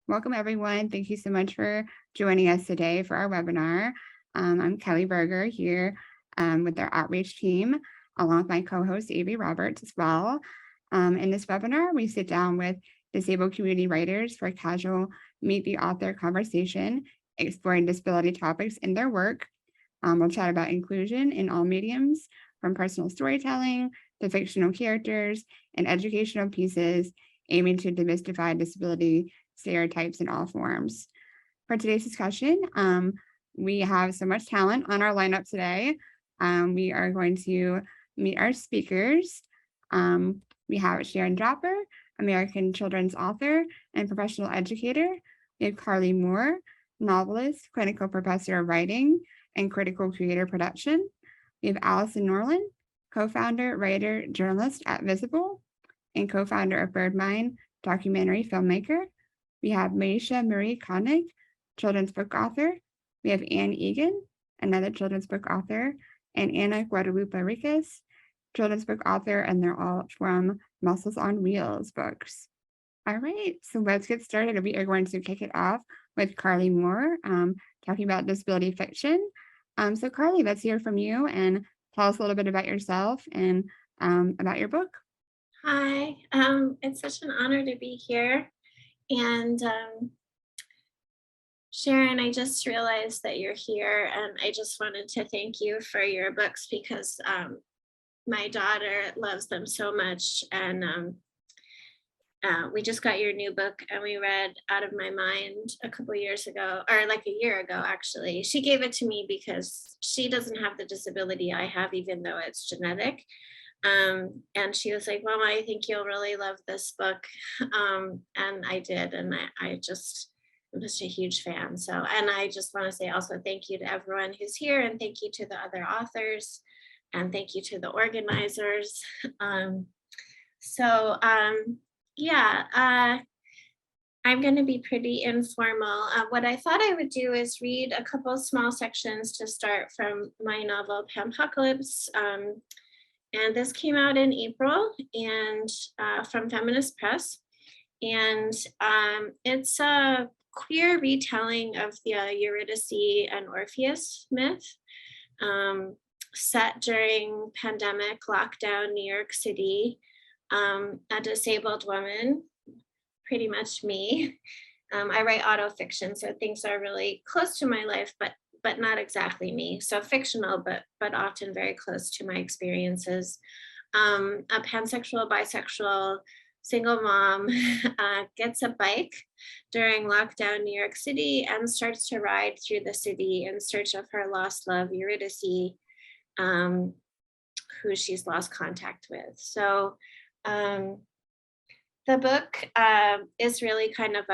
Welcome, everyone. Thank you so much for joining us today for our webinar. I'm Kelly Berger here with our outreach team, along with my co-host, Avery Roberts, as well. In this webinar, we sit down with disabled community writers for a casual meet the author conversation, exploring disability topics in their work. We'll chat about inclusion in all mediums, from personal storytelling to fictional characters and educational pieces, aiming to demystify disability stereotypes in all forms. For today's discussion, we have so much talent on our lineup today. We are going to meet our speakers. We have Sharon Dropper, American children's author and professional educator. We have CARLEY Moore, novelist, clinical professor of writing and critical creator production. We have ALLISON NORLIAN, co-founder, writer, journalist at VisABLE, and co-founder of BirdMine, documentary filmmaker. We have MAISHA-MARIE KOENIG, children's book author. We have EGGEN, another children's book author, and Anna Guadalupe RAKAS, children's book author, and they're all from Muscles on Wheels books. All right, so let's get started. We are going to kick it off with CARLEY Moore, talking about disability fiction. So CARLEY, let's hear from you and tell us a little bit about yourself and about your book. Hi, it's such an honor to be here. And Sharon, I just realized that you're here, and I just wanted to thank you for your books because my daughter loves them so much. And we just got your new book and we read Out of My Mind a couple years ago, or like a year ago, actually. She gave it to me because she doesn't have the disability I have, even though it's genetic. And she was like, Mom, I think you'll really love this book. And I did. And I'm just a huge fan. So, and I just want to say also thank you to everyone who's here, and thank you to the other authors, and thank you to the organizers. I'm going to be pretty informal. What I thought I would do is read a couple small sections to start from my novel, Pampocalypse. And this came out in April and from Feminist Press. And it's a queer retelling of the Eurydice and Orpheus myth, set during pandemic lockdown New York City. A disabled woman, pretty much me. I write autofiction, so things are really close to my life, but not exactly me. So fictional, but often very close to my experiences. A pansexual, bisexual, single mom gets a bike during lockdown New York City and starts to ride through the city in search of her lost love, Eurydice, who she's lost contact with. So the book is really kind of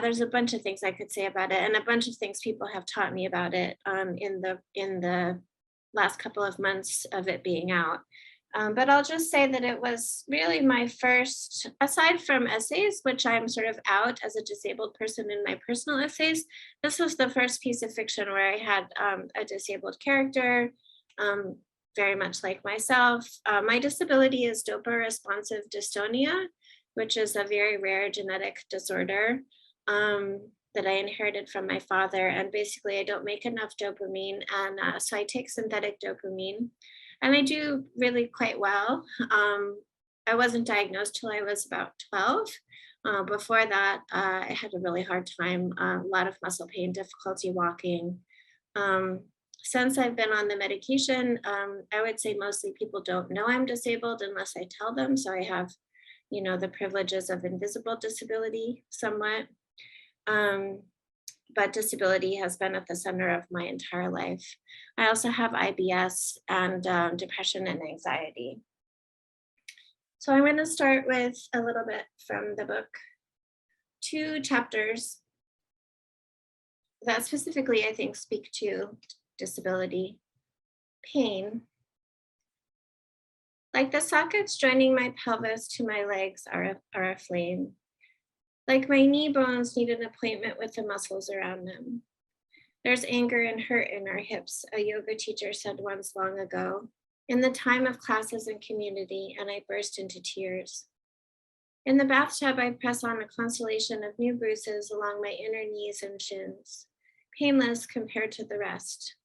there's a bunch of things I could say about it, and a bunch of things people have taught me about it in the last couple of months of it being out. But I'll just say that it was really my first, aside from essays, which I'm sort of out as a disabled person in my personal essays, this was the first piece of fiction where I had a disabled character, very much like myself. My disability is Dopa responsive dystonia, which is a very rare genetic disorder that I inherited from my father. And basically I don't make enough dopamine. And so I take synthetic dopamine, and I do really quite well. I wasn't diagnosed till I was about 12. Before that, I had a really hard time, a lot of muscle pain, difficulty walking. Since I've been on the medication, I would say mostly people don't know I'm disabled unless I tell them. So I have, the privileges of invisible disability somewhat. But disability has been at the center of my entire life. I also have IBS and depression and anxiety. So I'm going to start with a little bit from the book. 2 chapters that specifically, I think, speak to disability. Pain. Like the sockets joining my pelvis to my legs are aflame. Like my knee bones need an appointment with the muscles around them. There's anger and hurt in our hips, a yoga teacher said once long ago, in the time of classes and community, and I burst into tears. In the bathtub, I press on a constellation of new bruises along my inner knees and shins, painless compared to the rest.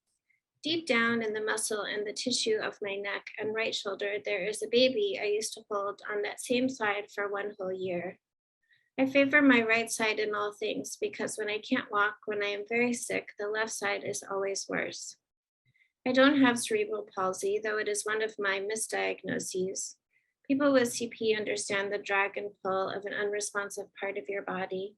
Deep down in the muscle and the tissue of my neck and right shoulder, there is a baby I used to hold on that same side for 1 whole year. I favor my right side in all things because when I can't walk, when I am very sick, the left side is always worse. I don't have cerebral palsy, though it is one of my misdiagnoses. People with CP understand the drag and pull of an unresponsive part of your body.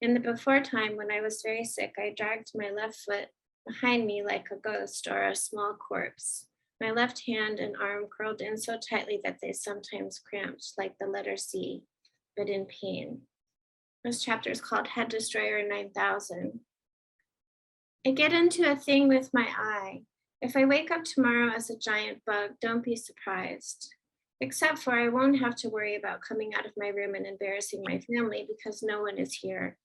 In the before time, when I was very sick, I dragged my left foot behind me like a ghost or a small corpse. My left hand and arm curled in so tightly that they sometimes cramped like the letter C, but in pain. This chapter is called Head Destroyer 9000. I get into a thing with my eye. If I wake up tomorrow as a giant bug, don't be surprised. Except for I won't have to worry about coming out of my room and embarrassing my family because no one is here.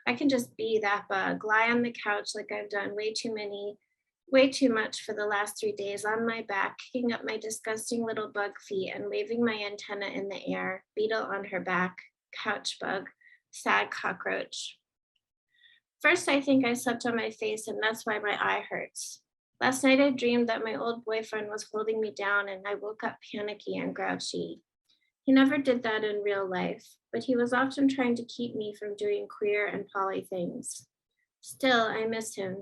I can just be that bug, lie on the couch like I've done way too much for the last 3 days on my back, kicking up my disgusting little bug feet and waving my antenna in the air, beetle on her back, couch bug, sad cockroach. First, I think I slept on my face and that's why my eye hurts. Last night I dreamed that my old boyfriend was holding me down and I woke up panicky and grouchy. He never did that in real life, but he was often trying to keep me from doing queer and poly things. Still, I miss him.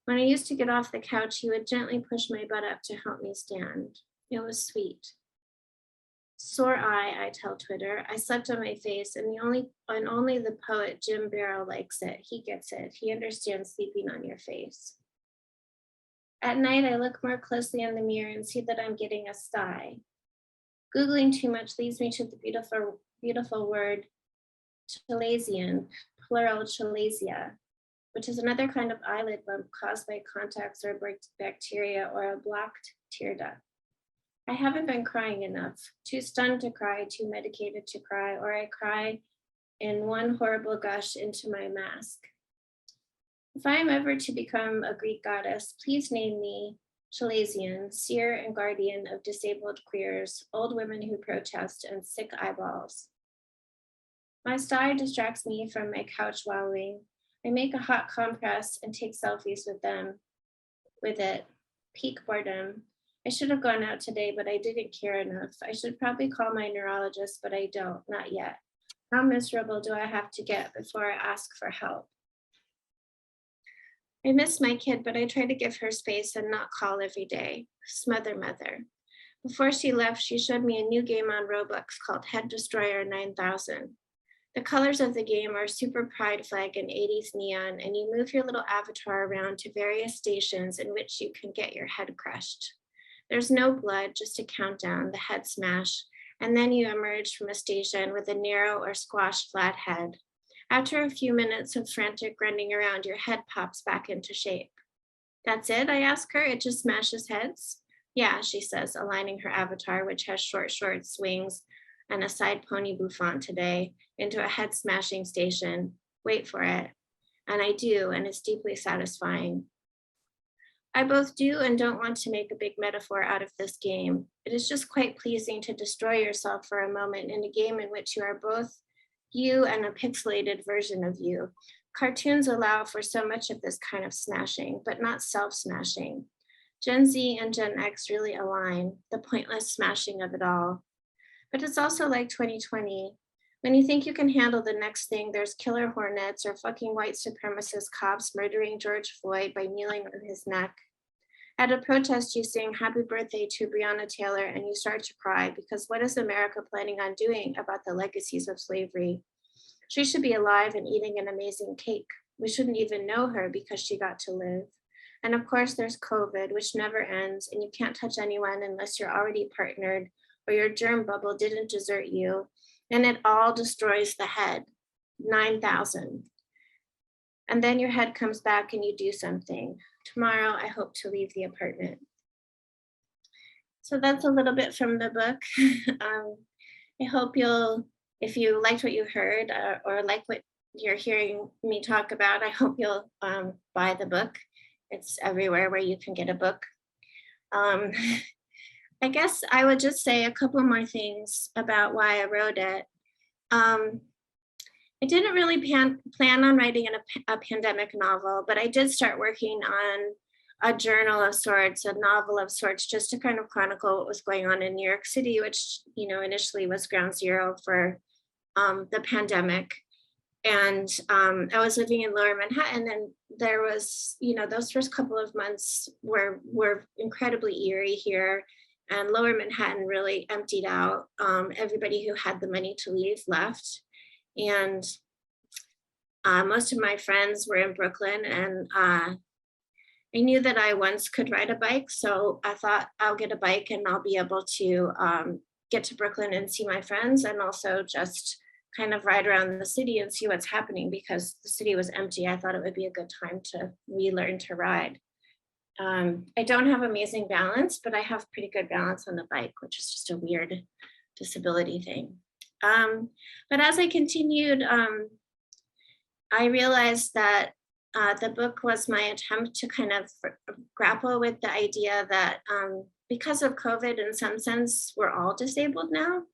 When I used to get off the couch, he would gently push my butt up to help me stand. It was sweet. Sore eye, I tell Twitter. I slept on my face and only the poet Jim Barrow likes it. He gets it. He understands sleeping on your face. At night, I look more closely in the mirror and see that I'm getting a sty. Googling too much leads me to the beautiful word chalazion, plural chalasia, which is another kind of eyelid bump caused by contacts or bacteria or a blocked tear duct. I haven't been crying enough, too stunned to cry, too medicated to cry, or I cry in one horrible gush into my mask. If I am ever to become a Greek goddess, please name me Chalazion, seer and guardian of disabled queers, old women who protest, and sick eyeballs. My sty distracts me from my couch wallowing. I make a hot compress and take selfies with it. Peak boredom. I should have gone out today, but I didn't care enough. I should probably call my neurologist, but I don't, not yet. How miserable do I have to get before I ask for help? I miss my kid, but I try to give her space and not call every day. Smother mother. Before she left, she showed me a new game on Roblox called Head Destroyer 9000. The colors of the game are super pride flag and 80s neon, and you move your little avatar around to various stations in which you can get your head crushed. There's no blood, just a countdown, the head smash, and then you emerge from a station with a narrow or squashed flat head. After a few minutes of frantic running around, your head pops back into shape. That's it, I ask her, it just smashes heads? Yeah, she says, aligning her avatar, which has short shorts, wings, and a side pony bouffant today, into a head smashing station. Wait for it. And I do, and it's deeply satisfying. I both do and don't want to make a big metaphor out of this game. It is just quite pleasing to destroy yourself for a moment in a game in which you are both you and a pixelated version of you. Cartoons allow for so much of this kind of smashing, but not self-smashing. Gen Z and Gen X really align, the pointless smashing of it all. But it's also like 2020. When you think you can handle the next thing, there's killer hornets or fucking white supremacist cops murdering George Floyd by kneeling on his neck. At a protest, you sing happy birthday to Breonna Taylor and you start to cry because what is America planning on doing about the legacies of slavery? She should be alive and eating an amazing cake. We shouldn't even know her because she got to live. And of course there's COVID, which never ends, and you can't touch anyone unless you're already partnered or your germ bubble didn't desert you. And it all destroys the head, 9,000. And then your head comes back and you do something. Tomorrow, I hope to leave the apartment. So that's a little bit from the book. I hope if you liked what you heard or like what you're hearing me talk about, I hope you'll buy the book. It's everywhere where you can get a book. I guess I would just say a couple more things about why I wrote it. I didn't really plan on writing a pandemic novel, but I did start working on a journal of sorts, a novel of sorts, just to kind of chronicle what was going on in New York City, which, initially was ground zero for the pandemic. And I was living in Lower Manhattan, and there was, those first couple of months were incredibly eerie here. And Lower Manhattan really emptied out. Everybody who had the money to leave left. And most of my friends were in Brooklyn, and I knew that I once could ride a bike. So I thought, I'll get a bike and I'll be able to get to Brooklyn and see my friends, and also just kind of ride around the city and see what's happening, because the city was empty. I thought it would be a good time to relearn to ride. I don't have amazing balance, but I have pretty good balance on the bike, which is just a weird disability thing. But as I continued, I realized that the book was my attempt to kind of grapple with the idea that because of COVID, in some sense, we're all disabled now.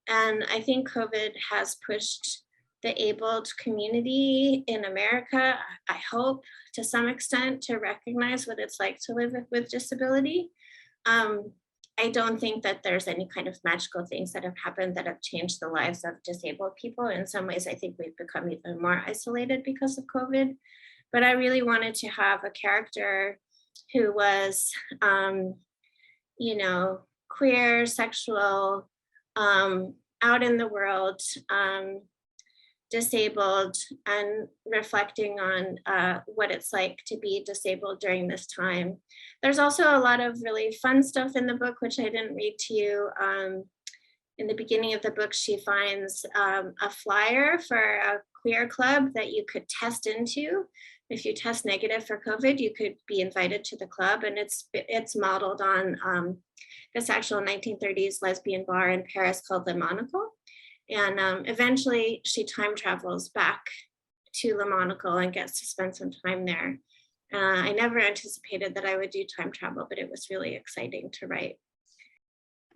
And I think COVID has pushed the abled community in America, I hope, to some extent, to recognize what it's like to live with disability. I don't think that there's any kind of magical things that have happened that have changed the lives of disabled people. In some ways, I think we've become even more isolated because of COVID. But I really wanted to have a character who was, queer, sexual, out in the world, disabled, and reflecting on what it's like to be disabled during this time. There's also a lot of really fun stuff in the book, which I didn't read to you. In the beginning of the book, she finds a flyer for a queer club that you could test into. If you test negative for COVID, you could be invited to the club, and it's modeled on this actual 1930s lesbian bar in Paris called Le Monocle. And eventually she time travels back to Le Monocle and gets to spend some time there. I never anticipated that I would do time travel, but it was really exciting to write.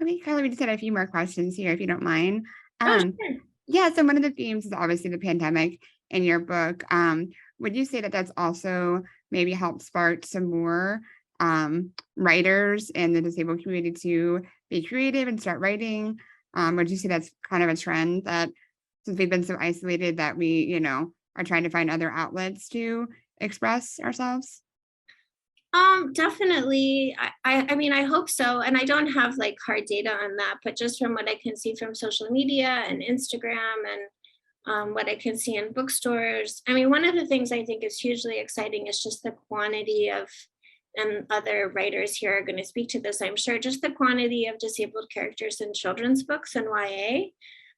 Okay, Carly, we just had a few more questions here, if you don't mind. Oh, sure. Yeah, so one of the themes is obviously the pandemic in your book. Would you say that that's also maybe helped spark some more writers in the disabled community to be creative and start writing? Would you say that's kind of a trend, that since we've been so isolated that we, are trying to find other outlets to express ourselves? Definitely. I mean, I hope so. And I don't have like hard data on that, but just from what I can see from social media and Instagram, and what I can see in bookstores. I mean, one of the things I think is hugely exciting is just the quantity of, and other writers here are going to speak to this, I'm sure, just the quantity of disabled characters in children's books and YA.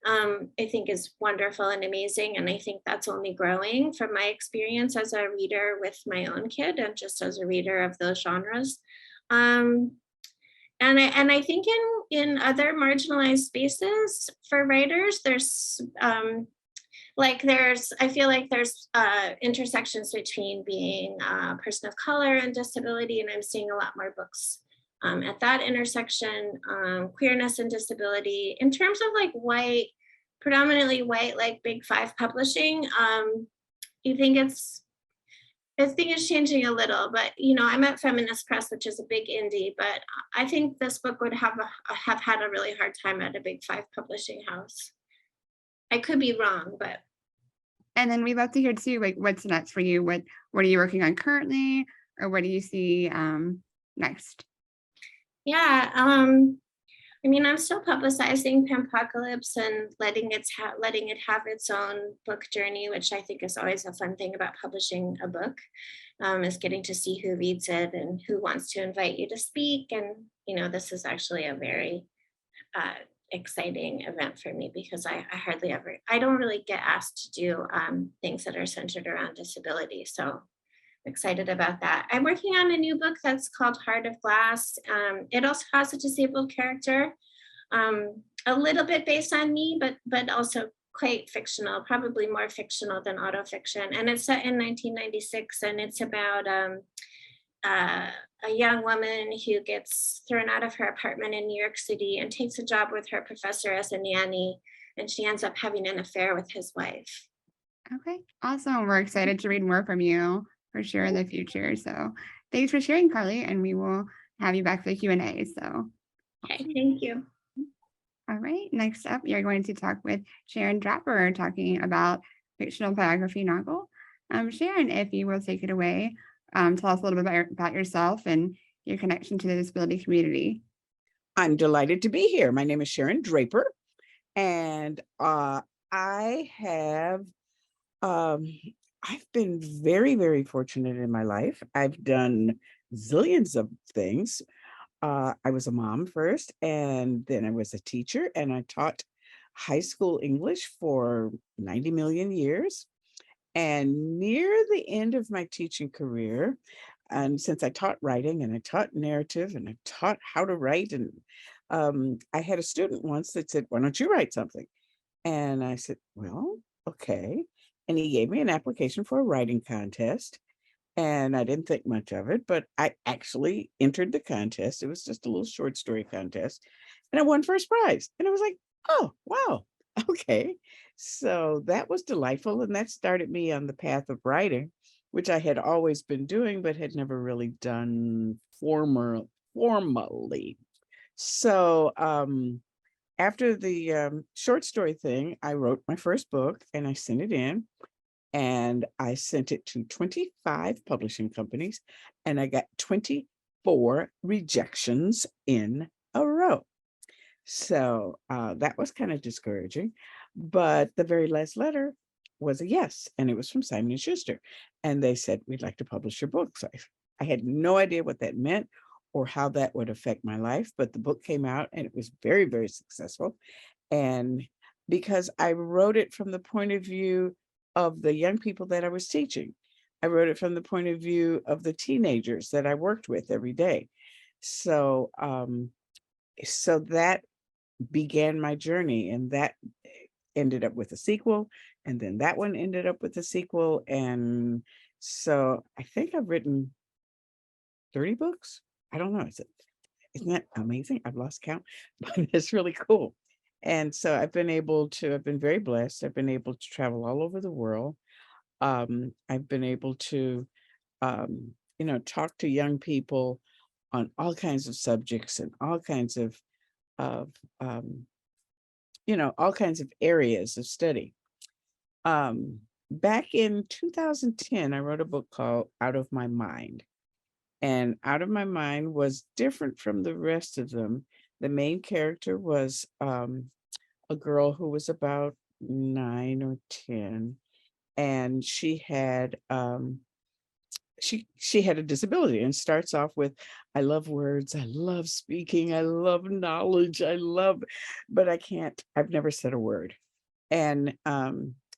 I think is wonderful and amazing. And I think that's only growing from my experience as a reader with my own kid, and just as a reader of those genres. And I think in other marginalized spaces for writers, there's I feel like there's intersections between being a person of color and disability, and I'm seeing a lot more books at that intersection, queerness and disability. In terms of like white, predominantly white, like big five publishing, I think it's changing a little, but I'm at Feminist Press, which is a big indie, but I think this book would have had a really hard time at a big five publishing house. I could be wrong, but. And then we'd love to hear too, like, what's next for you? What are you working on currently, or what do you see next? Yeah, I mean, I'm still publicizing Pampocalypse and letting it have its own book journey, which I think is always a fun thing about publishing a book, is getting to see who reads it and who wants to invite you to speak. And this is actually a very exciting event for me, because I don't really get asked to do things that are centered around disability. So excited about that. I'm working on a new book that's called Heart of Glass. It also has a disabled character, a little bit based on me, but also quite fictional, probably more fictional than autofiction. And it's set in 1996, and it's about a young woman who gets thrown out of her apartment in New York City and takes a job with her professor as a nanny. and she ends up having an affair with his wife. Okay, awesome. We're excited to read more from you for sure in the future. So thanks for sharing, CARLEY, and we will have you back for the Q&A. So, Okay, thank you. all right, next up, you're going to talk with Sharon Dropper, talking about fictional biography novel. Sharon, if you will take it away, tell us a little bit about yourself and your connection to the disability community. I'm delighted to be here. My name is Sharon Draper, and I have I've been very, very fortunate in my life. I've done zillions of things. I was a mom first, and then I was a teacher, and I taught high school English for 90 million years. And near the end of my teaching career, and since I taught writing and I taught narrative and I taught how to write, and I had a student once that said, "Why don't you write something?" And I said, "Well, okay." And he gave me an application for a writing contest. And I didn't think much of it, but I actually entered the contest. It was just a little short story contest. And I won first prize. And I was like, oh, wow. Okay. So that was delightful. And that started me on the path of writing, which I had always been doing, but had never really done formally. So after the short story thing, I wrote my first book and I sent it in. And I sent it to 25 publishing companies, and I got 24 rejections in a row. So that was kind of discouraging. But the very last letter was a yes, and it was from Simon & Schuster. And they said, "We'd like to publish your book." So I had no idea what that meant or how that would affect my life, but the book came out and it was very, very successful. And because I wrote it from the point of view of the young people that I was teaching, I wrote it from the point of view of the teenagers that I worked with every day. So, so that began my journey, and that ended up with a sequel, and then that one ended up with a sequel. And so I think I've written 30 books. I don't know. Isn't that amazing? I've lost count, but it's really cool. And so I've been very blessed. I've been able to travel all over the world. I've been able to, talk to young people on all kinds of subjects and all kinds of um, all kinds of areas of study. Back in 2010, I wrote a book called Out of My Mind. And Out of My Mind was different from the rest of them. The main character was a girl who was about 9 or 10, and she had she had a disability, and starts off with, "I love words, I love speaking, I love knowledge, but I've never said a word." And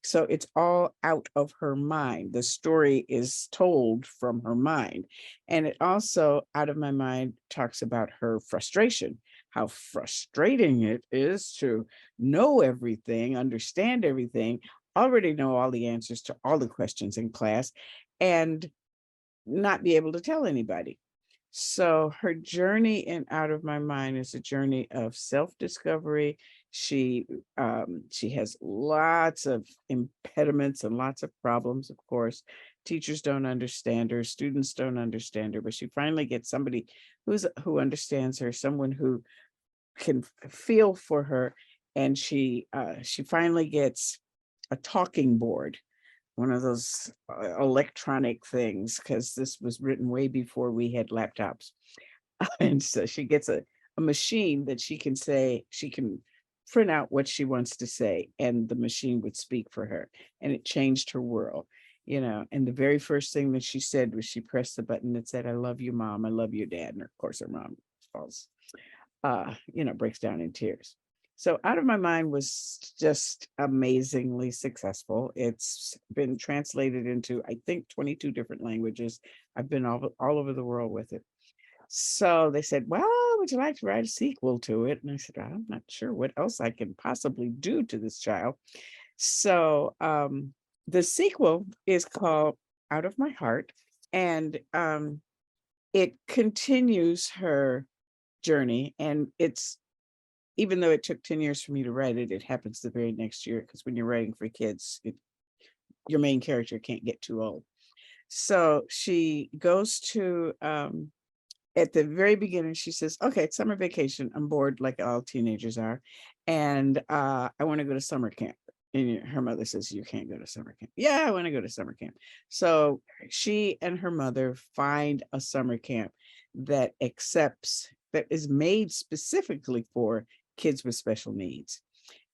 so it's all out of her mind. The story is told from her mind. And it also, Out of My Mind, talks about her frustration, how frustrating it is to know everything, understand everything, already know all the answers to all the questions in class, and not be able to tell anybody. So her journey in Out of My Mind is a journey of self-discovery. She has lots of impediments and lots of problems, of course. Teachers don't understand her, students don't understand her, but she finally gets somebody who understands her, someone who can feel for her, and she finally gets a talking board, one of those electronic things, because this was written way before we had laptops. And so she gets a machine that she can print out what she wants to say, and the machine would speak for her. And it changed her world, And the very first thing that she said was, she pressed the button that said, "I love you, Mom. I love you, Dad." And of course, her mom falls, breaks down in tears. So Out of My Mind was just amazingly successful. It's been translated into, I think, 22 different languages. I've been all over the world with it. So they said, "Well, would you like to write a sequel to it?" And I said, "I'm not sure what else I can possibly do to this child." So the sequel is called Out of My Heart, and it continues her journey, and it's even though it took 10 years for me to write it, it happens the very next year, because when you're writing for kids, your main character can't get too old. So she goes to, at the very beginning, she says, okay, it's summer vacation. I'm bored like all teenagers are. And I want to go to summer camp. And her mother says, you can't go to summer camp. Yeah, I want to go to summer camp. So she and her mother find a summer camp that is made specifically for kids with special needs.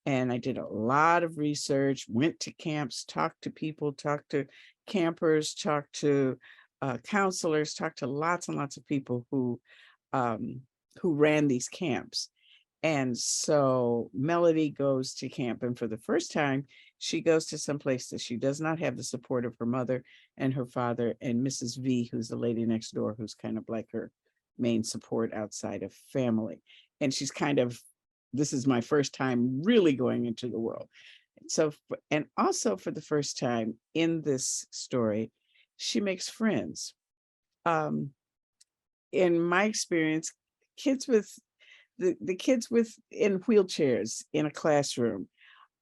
And I did a lot of research, went to camps, talked to people, talked to campers, talked to counselors, talked to lots and lots of people who ran these camps. And so Melody goes to camp, and for the first time, she goes to some place that she does not have the support of her mother and her father and Mrs. V, who's the lady next door, who's kind of like her main support outside of family. And she's kind of, this is my first time really going into the world. So, and also for the first time in this story, she makes friends. In my experience, kids with the kids in wheelchairs in a classroom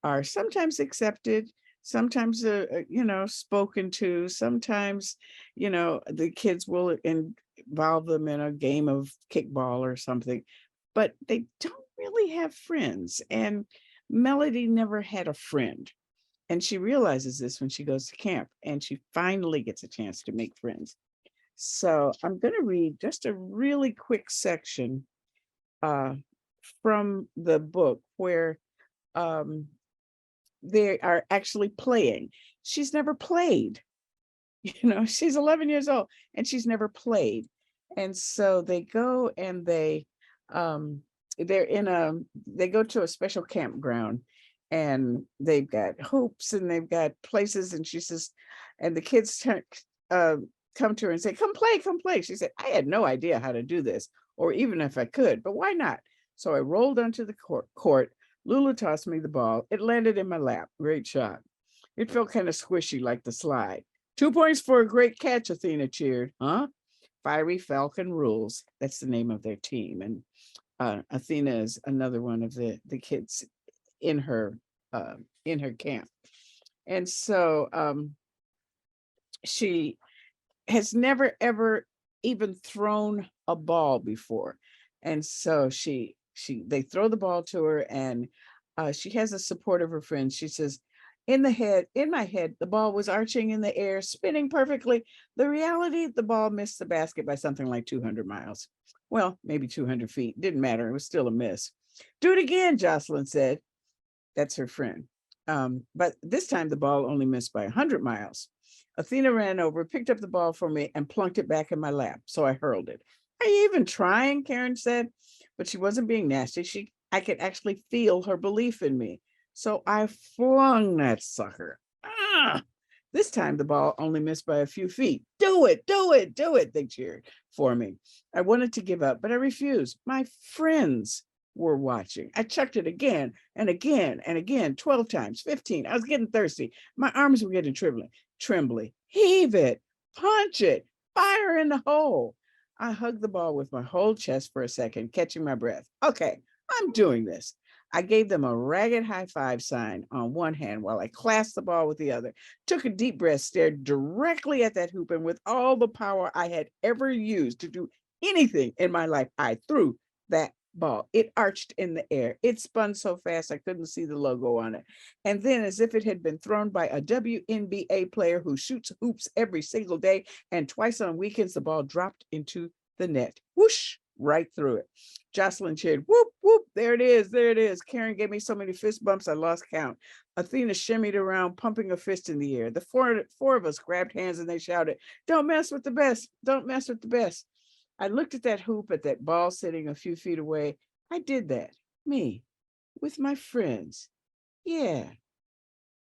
are sometimes accepted, sometimes spoken to, sometimes the kids will involve them in a game of kickball or something, but they don't really have friends. And Melody never had a friend. And she realizes this when she goes to camp, and she finally gets a chance to make friends. So I'm going to read just a really quick section from the book where they are actually playing. She's never played. She's 11 years old and she's never played. And so they go and they go to a special campground, and they've got hoops and they've got places, and she says, and the kids come to her and say, come play. She said, I had no idea how to do this, or even if I could, but why not? So I rolled onto the court. Lulu tossed me the ball. It landed in my lap. Great shot. It felt kind of squishy like the slide. 2 points for a great catch, Athena cheered. Huh? Fiery Falcon rules. That's the name of their team. And Athena is another one of the kids in her camp. And so she has never ever even thrown a ball before. And so they throw the ball to her, and she has the support of her friends. She says, in my head, the ball was arching in the air, spinning perfectly. The reality, the ball missed the basket by something like 200 miles. Well, maybe 200 feet. Didn't matter. It was still a miss. Do it again, Jocelyn said. That's her friend. But this time the ball only missed by 100 miles. Athena ran over, picked up the ball for me, and plunked it back in my lap. So I hurled it. Are you even trying? Karen said. But she wasn't being nasty. I could actually feel her belief in me. So I flung that sucker. This time the ball only missed by a few feet. Do it, they cheered for me. I wanted to give up, but I refused. My friends were watching. I chucked it again and again and again, 12 times, 15. I was getting thirsty. My arms were getting trembly. Heave it, punch it, fire in the hole. I hugged the ball with my whole chest for a second, catching my breath. Okay, I'm doing this. I gave them a ragged high five sign on one hand while I clasped the ball with the other, took a deep breath, stared directly at that hoop, and with all the power I had ever used to do anything in my life, I threw that ball. It arched in the air. It spun so fast I couldn't see the logo on it. And then, as if it had been thrown by a WNBA player who shoots hoops every single day and twice on weekends, the ball dropped into the net. Whoosh, right through it. Jocelyn cheered, whoop, whoop, there it is. Karen gave me so many fist bumps, I lost count. Athena shimmied around, pumping a fist in the air. The four of us grabbed hands and they shouted, don't mess with the best, don't mess with the best. I looked at that hoop, at that ball sitting a few feet away. I did that, me, with my friends. Yeah,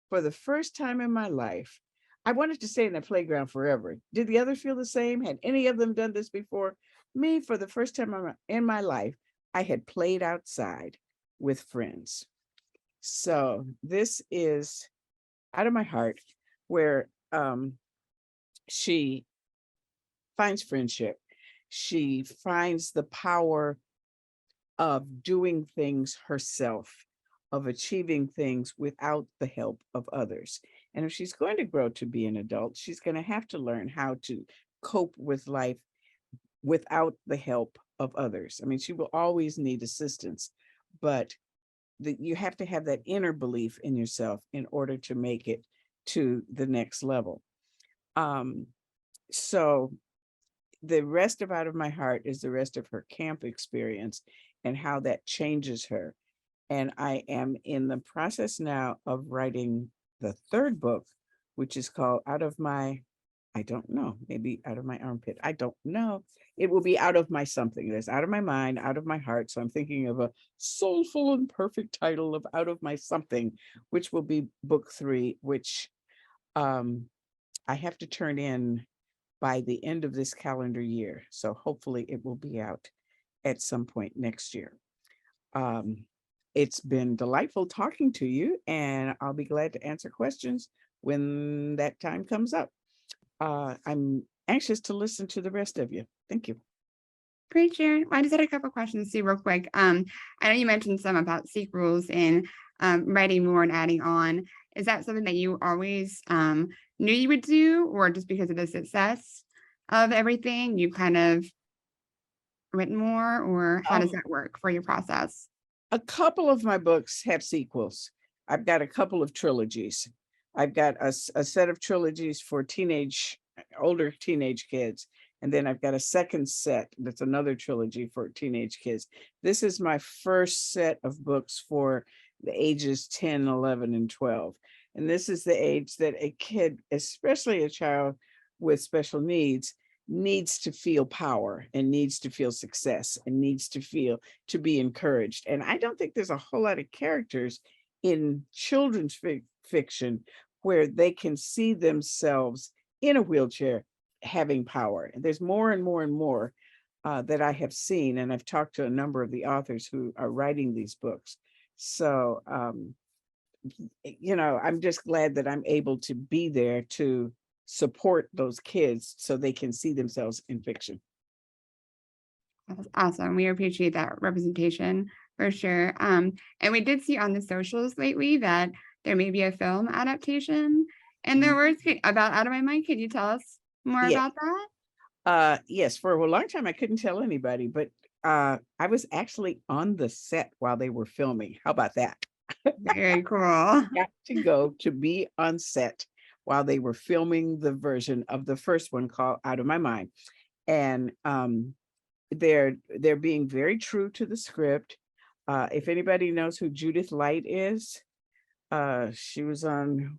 for the first time in my life. I wanted to stay in the playground forever. Did the others feel the same? Had any of them done this before? Me, for the first time in my life, I had played outside with friends. So this is Out of My Heart, where she finds friendship. She finds the power of doing things herself, of achieving things without the help of others. And if she's going to grow to be an adult, she's going to have to learn how to cope with life without the help of others. I mean, she will always need assistance, but you have to have that inner belief in yourself in order to make it to the next level. So the rest of Out of My Heart is the rest of her camp experience and how that changes her. And I am in the process now of writing the third book, which is called Out of My, I don't know, maybe Out of My Armpit. I don't know. It will be Out of My something. There's Out of My Mind, Out of My Heart. So I'm thinking of a soulful and perfect title of Out of My something, which will be book 3, which I have to turn in by the end of this calendar year. So hopefully it will be out at some point next year. It's been delightful talking to you, and I'll be glad to answer questions when that time comes up. I'm anxious to listen to the rest of you. Thank you. Great, Sharon. I just had a couple questions to you real quick. I know you mentioned some about sequels and writing more and adding on. Is that something that you always knew you would do, or just because of the success of everything, you kind of written more, or how does that work for your process? A couple of my books have sequels. I've got a couple of trilogies. I've got a set of trilogies for older teenage kids. And then I've got a second set that's another trilogy for teenage kids. This is my first set of books for the ages 10, 11, and 12. And this is the age that a kid, especially a child with special needs to feel power and needs to feel success and needs to feel to be encouraged. And I don't think there's a whole lot of characters in children's fiction where they can see themselves in a wheelchair having power. And there's more and more and more that I have seen, and I've talked to a number of the authors who are writing these books. So, you know, I'm just glad that I'm able to be there to support those kids so they can see themselves in fiction. That's awesome. We appreciate that representation for sure. And we did see on the socials lately that there may be a film adaptation in the words about Out of My Mind. Could you tell us more about that? Yes, for a long time I couldn't tell anybody, but I was actually on the set while they were filming. How about that? Very cool. Got to go to be on set while they were filming the version of the first one called Out of My Mind. And they're being very true to the script. If anybody knows who Judith Light is, she was on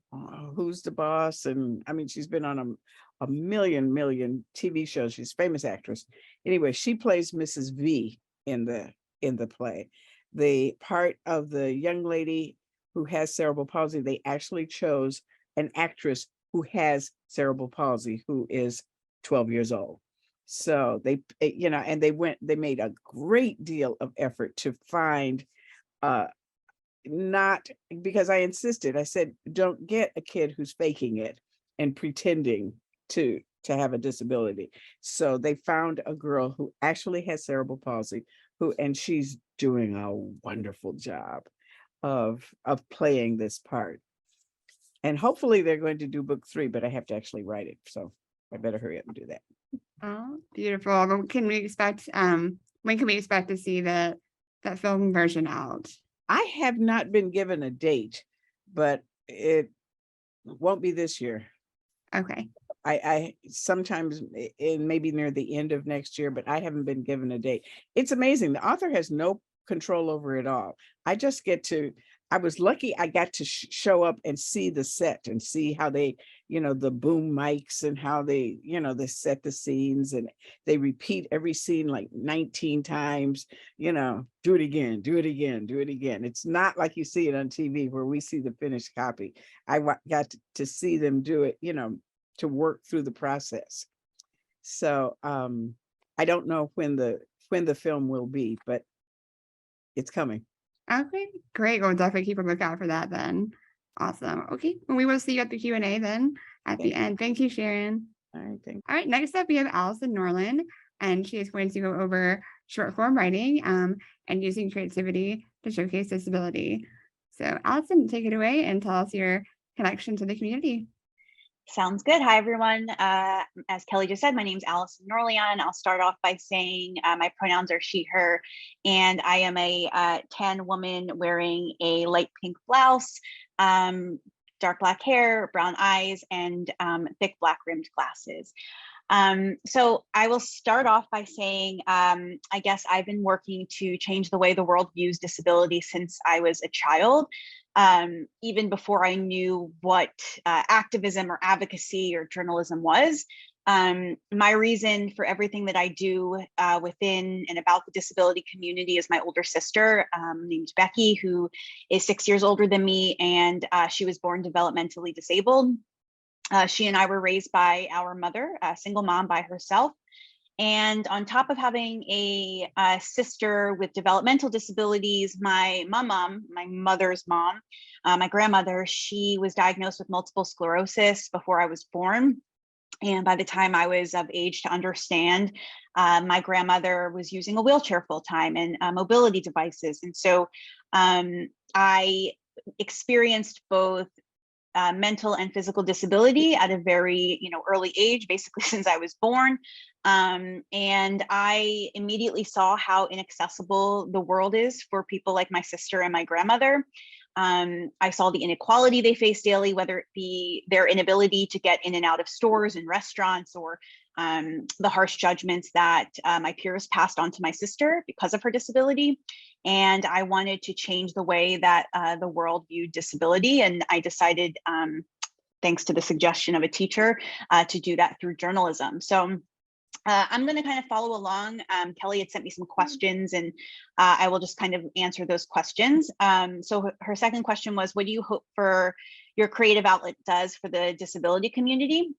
Who's the Boss? And I mean, she's been on a million TV shows. She's a famous actress. Anyway, she plays Mrs. V in the play. The part of the young lady who has cerebral palsy, they actually chose an actress who has cerebral palsy, who is 12 years old. So they, you know, and they made a great deal of effort to find, not because I insisted, I said, don't get a kid who's faking it and pretending to have a disability. So they found a girl who actually has cerebral palsy, and she's doing a wonderful job of playing this part. And hopefully they're going to do book 3, but I have to actually write it. So I better hurry up and do that. Oh, beautiful. When can we expect to see that film version out? I have not been given a date, but it won't be this year. Okay. I sometimes it may be near the end of next year, but I haven't been given a date. It's amazing. The author has no control over it all. I was lucky I got to show up and see the set and see how they, you know, the boom mics and how they, you know, they set the scenes and they repeat every scene like 19 times, you know, do it again, do it again, do it again. It's not like you see it on TV where we see the finished copy. I got to see them do it, you know, to work through the process. So I don't know when the film will be, but it's coming. Okay, great. We'll definitely keep a lookout for that then. Awesome. Okay, well, we will see you at the Q&A then at the end. Thank you, Sharon. All right, thank you. All right, next up we have Allison Norland, and she is going to go over short form writing, and using creativity to showcase disability. So Allison, take it away and tell us your connection to the community. Sounds good. Hi, everyone. As Kelly just said, my name is Allison NORLIAN. I'll start off by saying my pronouns are she, her, and I am a tan woman wearing a light pink blouse, dark black hair, brown eyes, and thick black rimmed glasses. So I will start off by saying, I guess I've been working to change the way the world views disability since I was a child. Even before I knew what activism or advocacy or journalism was. My reason for everything that I do within and about the disability community is my older sister named Becky, who is 6 years older than me, and she was born developmentally disabled. She and I were raised by our mother, a single mom by herself. And on top of having a sister with developmental disabilities, my mother's mom, my grandmother, she was diagnosed with multiple sclerosis before I was born. And by the time I was of age to understand, my grandmother was using a wheelchair full time and mobility devices. And so I experienced both mental and physical disability at a very early age, basically since I was born. And I immediately saw how inaccessible the world is for people like my sister and my grandmother. I saw the inequality they face daily, whether it be their inability to get in and out of stores and restaurants, or the harsh judgments that my peers passed on to my sister because of her disability. And I wanted to change the way that the world viewed disability. And I decided, thanks to the suggestion of a teacher, to do that through journalism. So I'm going to kind of follow along. Kelly had sent me some questions, and I will just kind of answer those questions. So her second question was, what do you hope for your creative outlet does for the disability community?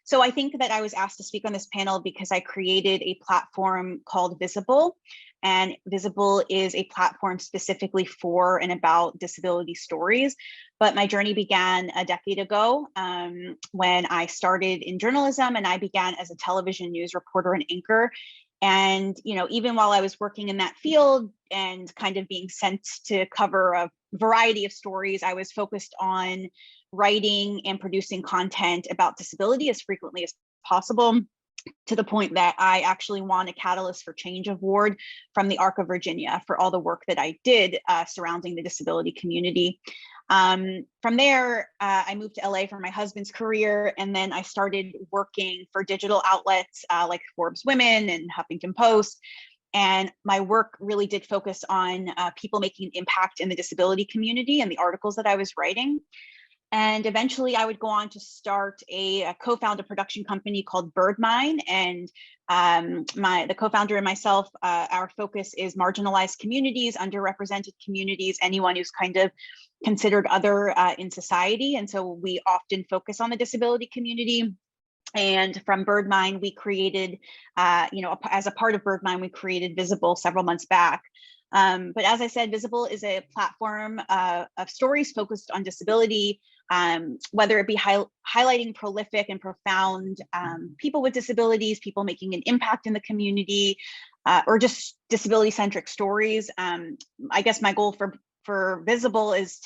So I think that I was asked to speak on this panel because I created a platform called VisABLE. And VisABLE is a platform specifically for and about disability stories. But my journey began a decade ago when I started in journalism, and I began as a television news reporter and anchor. And even while I was working in that field and kind of being sent to cover a variety of stories, I was focused on writing and producing content about disability as frequently as possible, to the point that I actually won a Catalyst for Change award from the Arc of Virginia for all the work that I did surrounding the disability community. From there, I moved to LA for my husband's career, and then I started working for digital outlets like Forbes Women and Huffington Post. And my work really did focus on people making an impact in the disability community and the articles that I was writing. And eventually I would go on to start a co-found a production company called BirdMine. And the co-founder and myself, our focus is marginalized communities, underrepresented communities, anyone who's kind of considered other in society. And so we often focus on the disability community. And from BirdMine, we created, as a part of BirdMine, we created VisABLE several months back. But as I said, VisABLE is a platform of stories focused on disability, whether it be highlighting prolific and profound people with disabilities, people making an impact in the community, or just disability-centric stories. I guess my goal for VisABLE is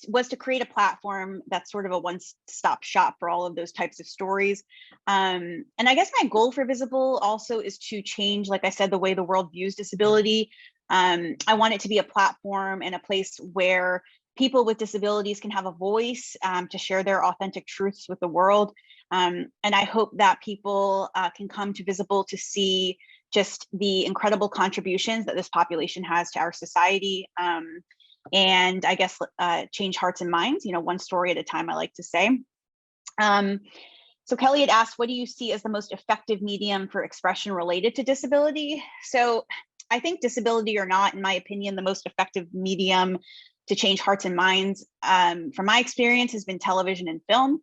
was to create a platform that's sort of a one-stop shop for all of those types of stories. And I guess my goal for VisABLE also is to change, like I said, the way the world views disability. I want it to be a platform and a place where people with disabilities can have a voice to share their authentic truths with the world. And I hope that people can come to VisABLE to see just the incredible contributions that this population has to our society. And I guess change hearts and minds, one story at a time, I like to say. So Kelly had asked, what do you see as the most effective medium for expression related to disability? So I think disability or not, in my opinion, the most effective medium to change hearts and minds, from my experience, has been television and film.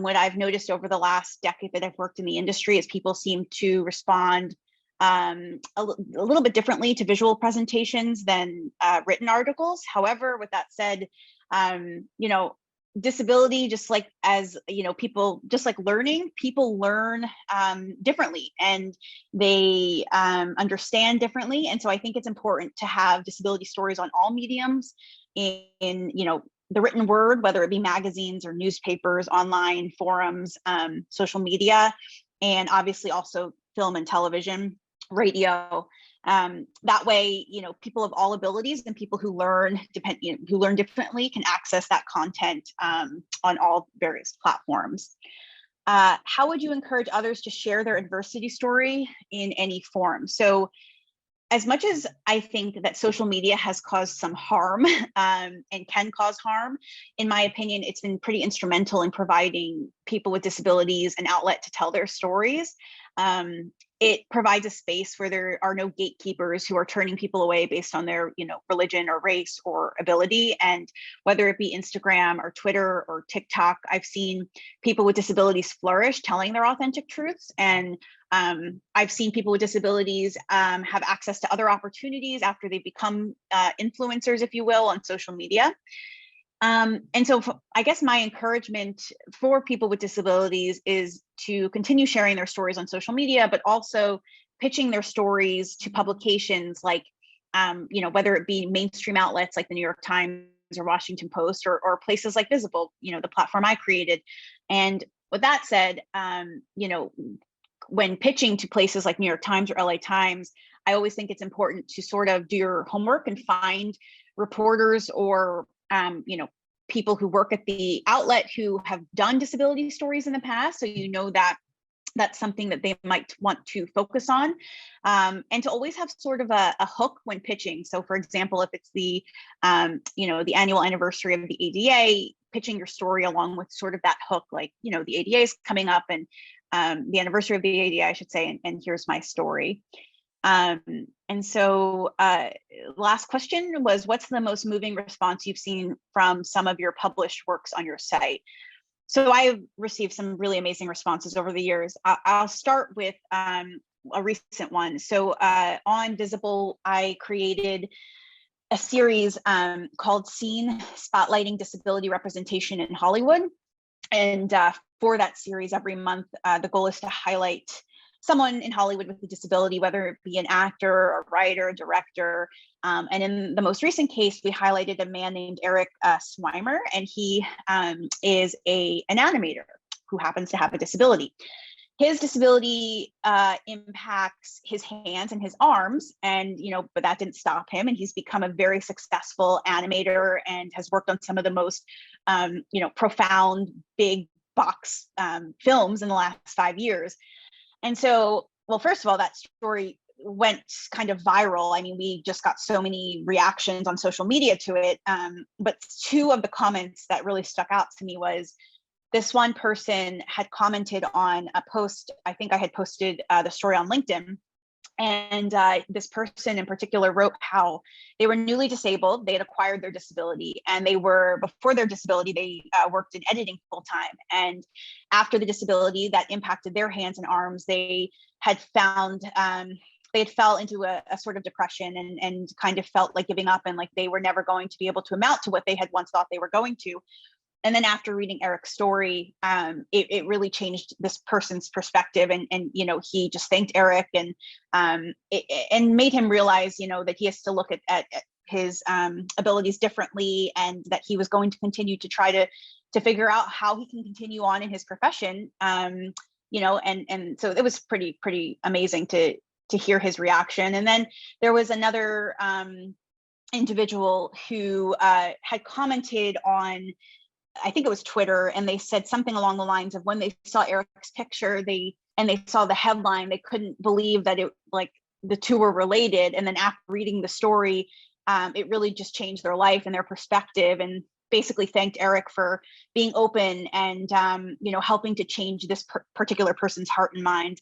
What I've noticed over the last decade that I've worked in the industry is people seem to respond a little bit differently to visual presentations than written articles. However, with that said, disability, just like as you know, people, just like learning, people learn differently, and they understand differently. And so I think it's important to have disability stories on all mediums, in you know, the written word, whether it be magazines or newspapers, online forums, social media, and obviously also film and television, radio. That way, you know, people of all abilities and people who learn who learn differently can access that content on all various platforms. How would you encourage others to share their adversity story in any form? So, as much as I think that social media has caused some harm and can cause harm, in my opinion, it's been pretty instrumental in providing people with disabilities an outlet to tell their stories. It provides a space where there are no gatekeepers who are turning people away based on their, you know, religion or race or ability. And whether it be Instagram or Twitter or TikTok, I've seen people with disabilities flourish telling their authentic truths. And I've seen people with disabilities have access to other opportunities after they become influencers, if you will, on social media. And so I guess my encouragement for people with disabilities is to continue sharing their stories on social media, but also pitching their stories to publications like, you know, whether it be mainstream outlets like the New York Times or Washington Post, or places like VisABLE, you know, the platform I created. And with that said, you know, when pitching to places like New York Times or LA Times, I always think it's important to sort of do your homework and find reporters or you know, people who work at the outlet who have done disability stories in the past, so you know that that's something that they might want to focus on, and to always have sort of a hook when pitching. So, for example, if it's the you know, the annual anniversary of the ADA, pitching your story along with sort of that hook, like, you know, the ADA is coming up, and the anniversary of the ADA, I should say, and here's my story. And so last question was, what's the most moving response you've seen from some of your published works on your site? So I've received some really amazing responses over the years. I'll start with a recent one. So on VisABLE, I created a series called Scene, Spotlighting Disability Representation in Hollywood. And for that series, every month, the goal is to highlight someone in Hollywood with a disability, whether it be an actor, a writer, a director. And in the most recent case, we highlighted a man named Eric Swimer, and he is an animator who happens to have a disability. His disability impacts his hands and his arms, and, you know, but that didn't stop him. And he's become a very successful animator and has worked on some of the most, you know, profound, big box films in the last 5 years. And so, well, first of all, that story went kind of viral. I mean, we just got so many reactions on social media to it. But two of the comments that really stuck out to me was, this one person had commented on a post. I think I had posted the story on LinkedIn. And this person in particular wrote how they were newly disabled. They had acquired their disability, and they were, before their disability, they worked in editing full time. And after the disability that impacted their hands and arms, they had found, they had fell into a sort of depression, and kind of felt like giving up, and like they were never going to be able to amount to what they had once thought they were going to. And then after reading Eric's story, it really changed this person's perspective. And you know, he just thanked Eric, and made him realize, you know, that he has to look at his abilities differently, and that he was going to continue to try to figure out how he can continue on in his profession. You know, and so it was pretty amazing to hear his reaction. And then there was another individual who had commented on, I think it was Twitter, and they said something along the lines of, when they saw Eric's picture, they saw the headline, they couldn't believe that it, like, the two were related. And then after reading the story, it really just changed their life and their perspective, and basically thanked Eric for being open and you know, helping to change this particular person's heart and mind.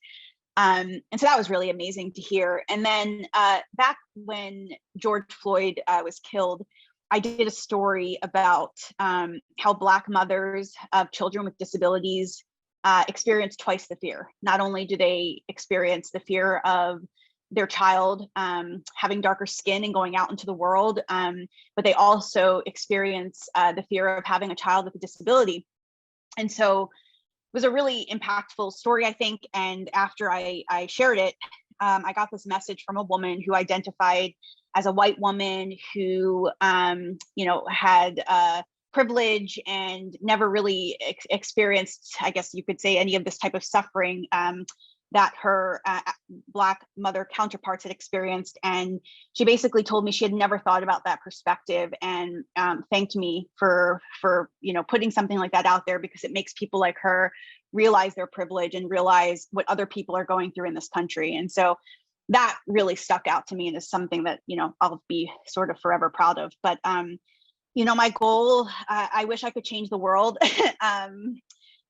And so that was really amazing to hear. And then back when George Floyd was killed, I did a story about how Black mothers of children with disabilities experience twice the fear. Not only do they experience the fear of their child having darker skin and going out into the world, but they also experience the fear of having a child with a disability. And so it was a really impactful story, I think. And after I shared it, I got this message from a woman who identified as a white woman who, you know, had privilege and never really experienced, I guess you could say, any of this type of suffering that her Black mother counterparts had experienced. And she basically told me she had never thought about that perspective, and thanked me for you know, putting something like that out there, because it makes people like her realize their privilege and realize what other people are going through in this country. And so that really stuck out to me, and is something that, you know, I'll be sort of forever proud of. But you know, my goal, I wish I could change the world.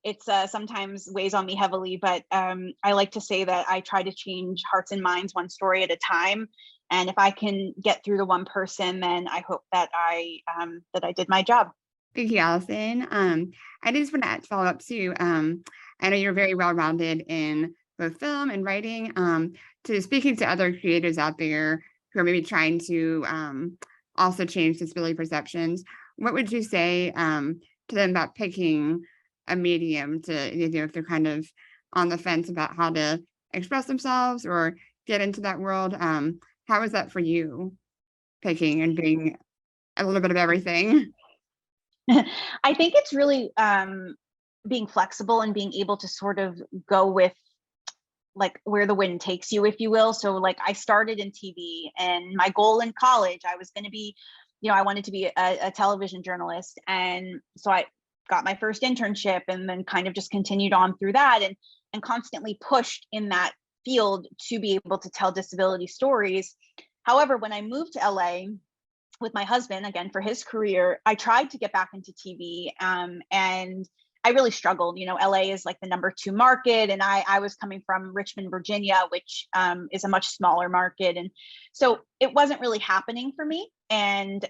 It's sometimes weighs on me heavily, but I like to say that I try to change hearts and minds one story at a time. And if I can get through to one person, then I hope that I did my job. Thank you, Allison. I just want to follow up too. I know you're very well-rounded in both film and writing. To speaking to other creators out there who are maybe trying to also change disability perceptions, what would you say to them about picking a medium to, you know, if they're kind of on the fence about how to express themselves or get into that world? How is that for you, picking and being a little bit of everything? I think it's really being flexible and being able to sort of go with like where the wind takes you, if you will. So like I started in TV, and my goal in college, I was going to be, you know, I wanted to be a television journalist. And so I got my first internship, and then kind of just continued on through that, and constantly pushed in that field to be able to tell disability stories. However, when I moved to LA with my husband, again, for his career, I tried to get back into TV, and I really struggled. You know, LA is like the #2 market, and I was coming from Richmond, Virginia, which is a much smaller market. And so it wasn't really happening for me. And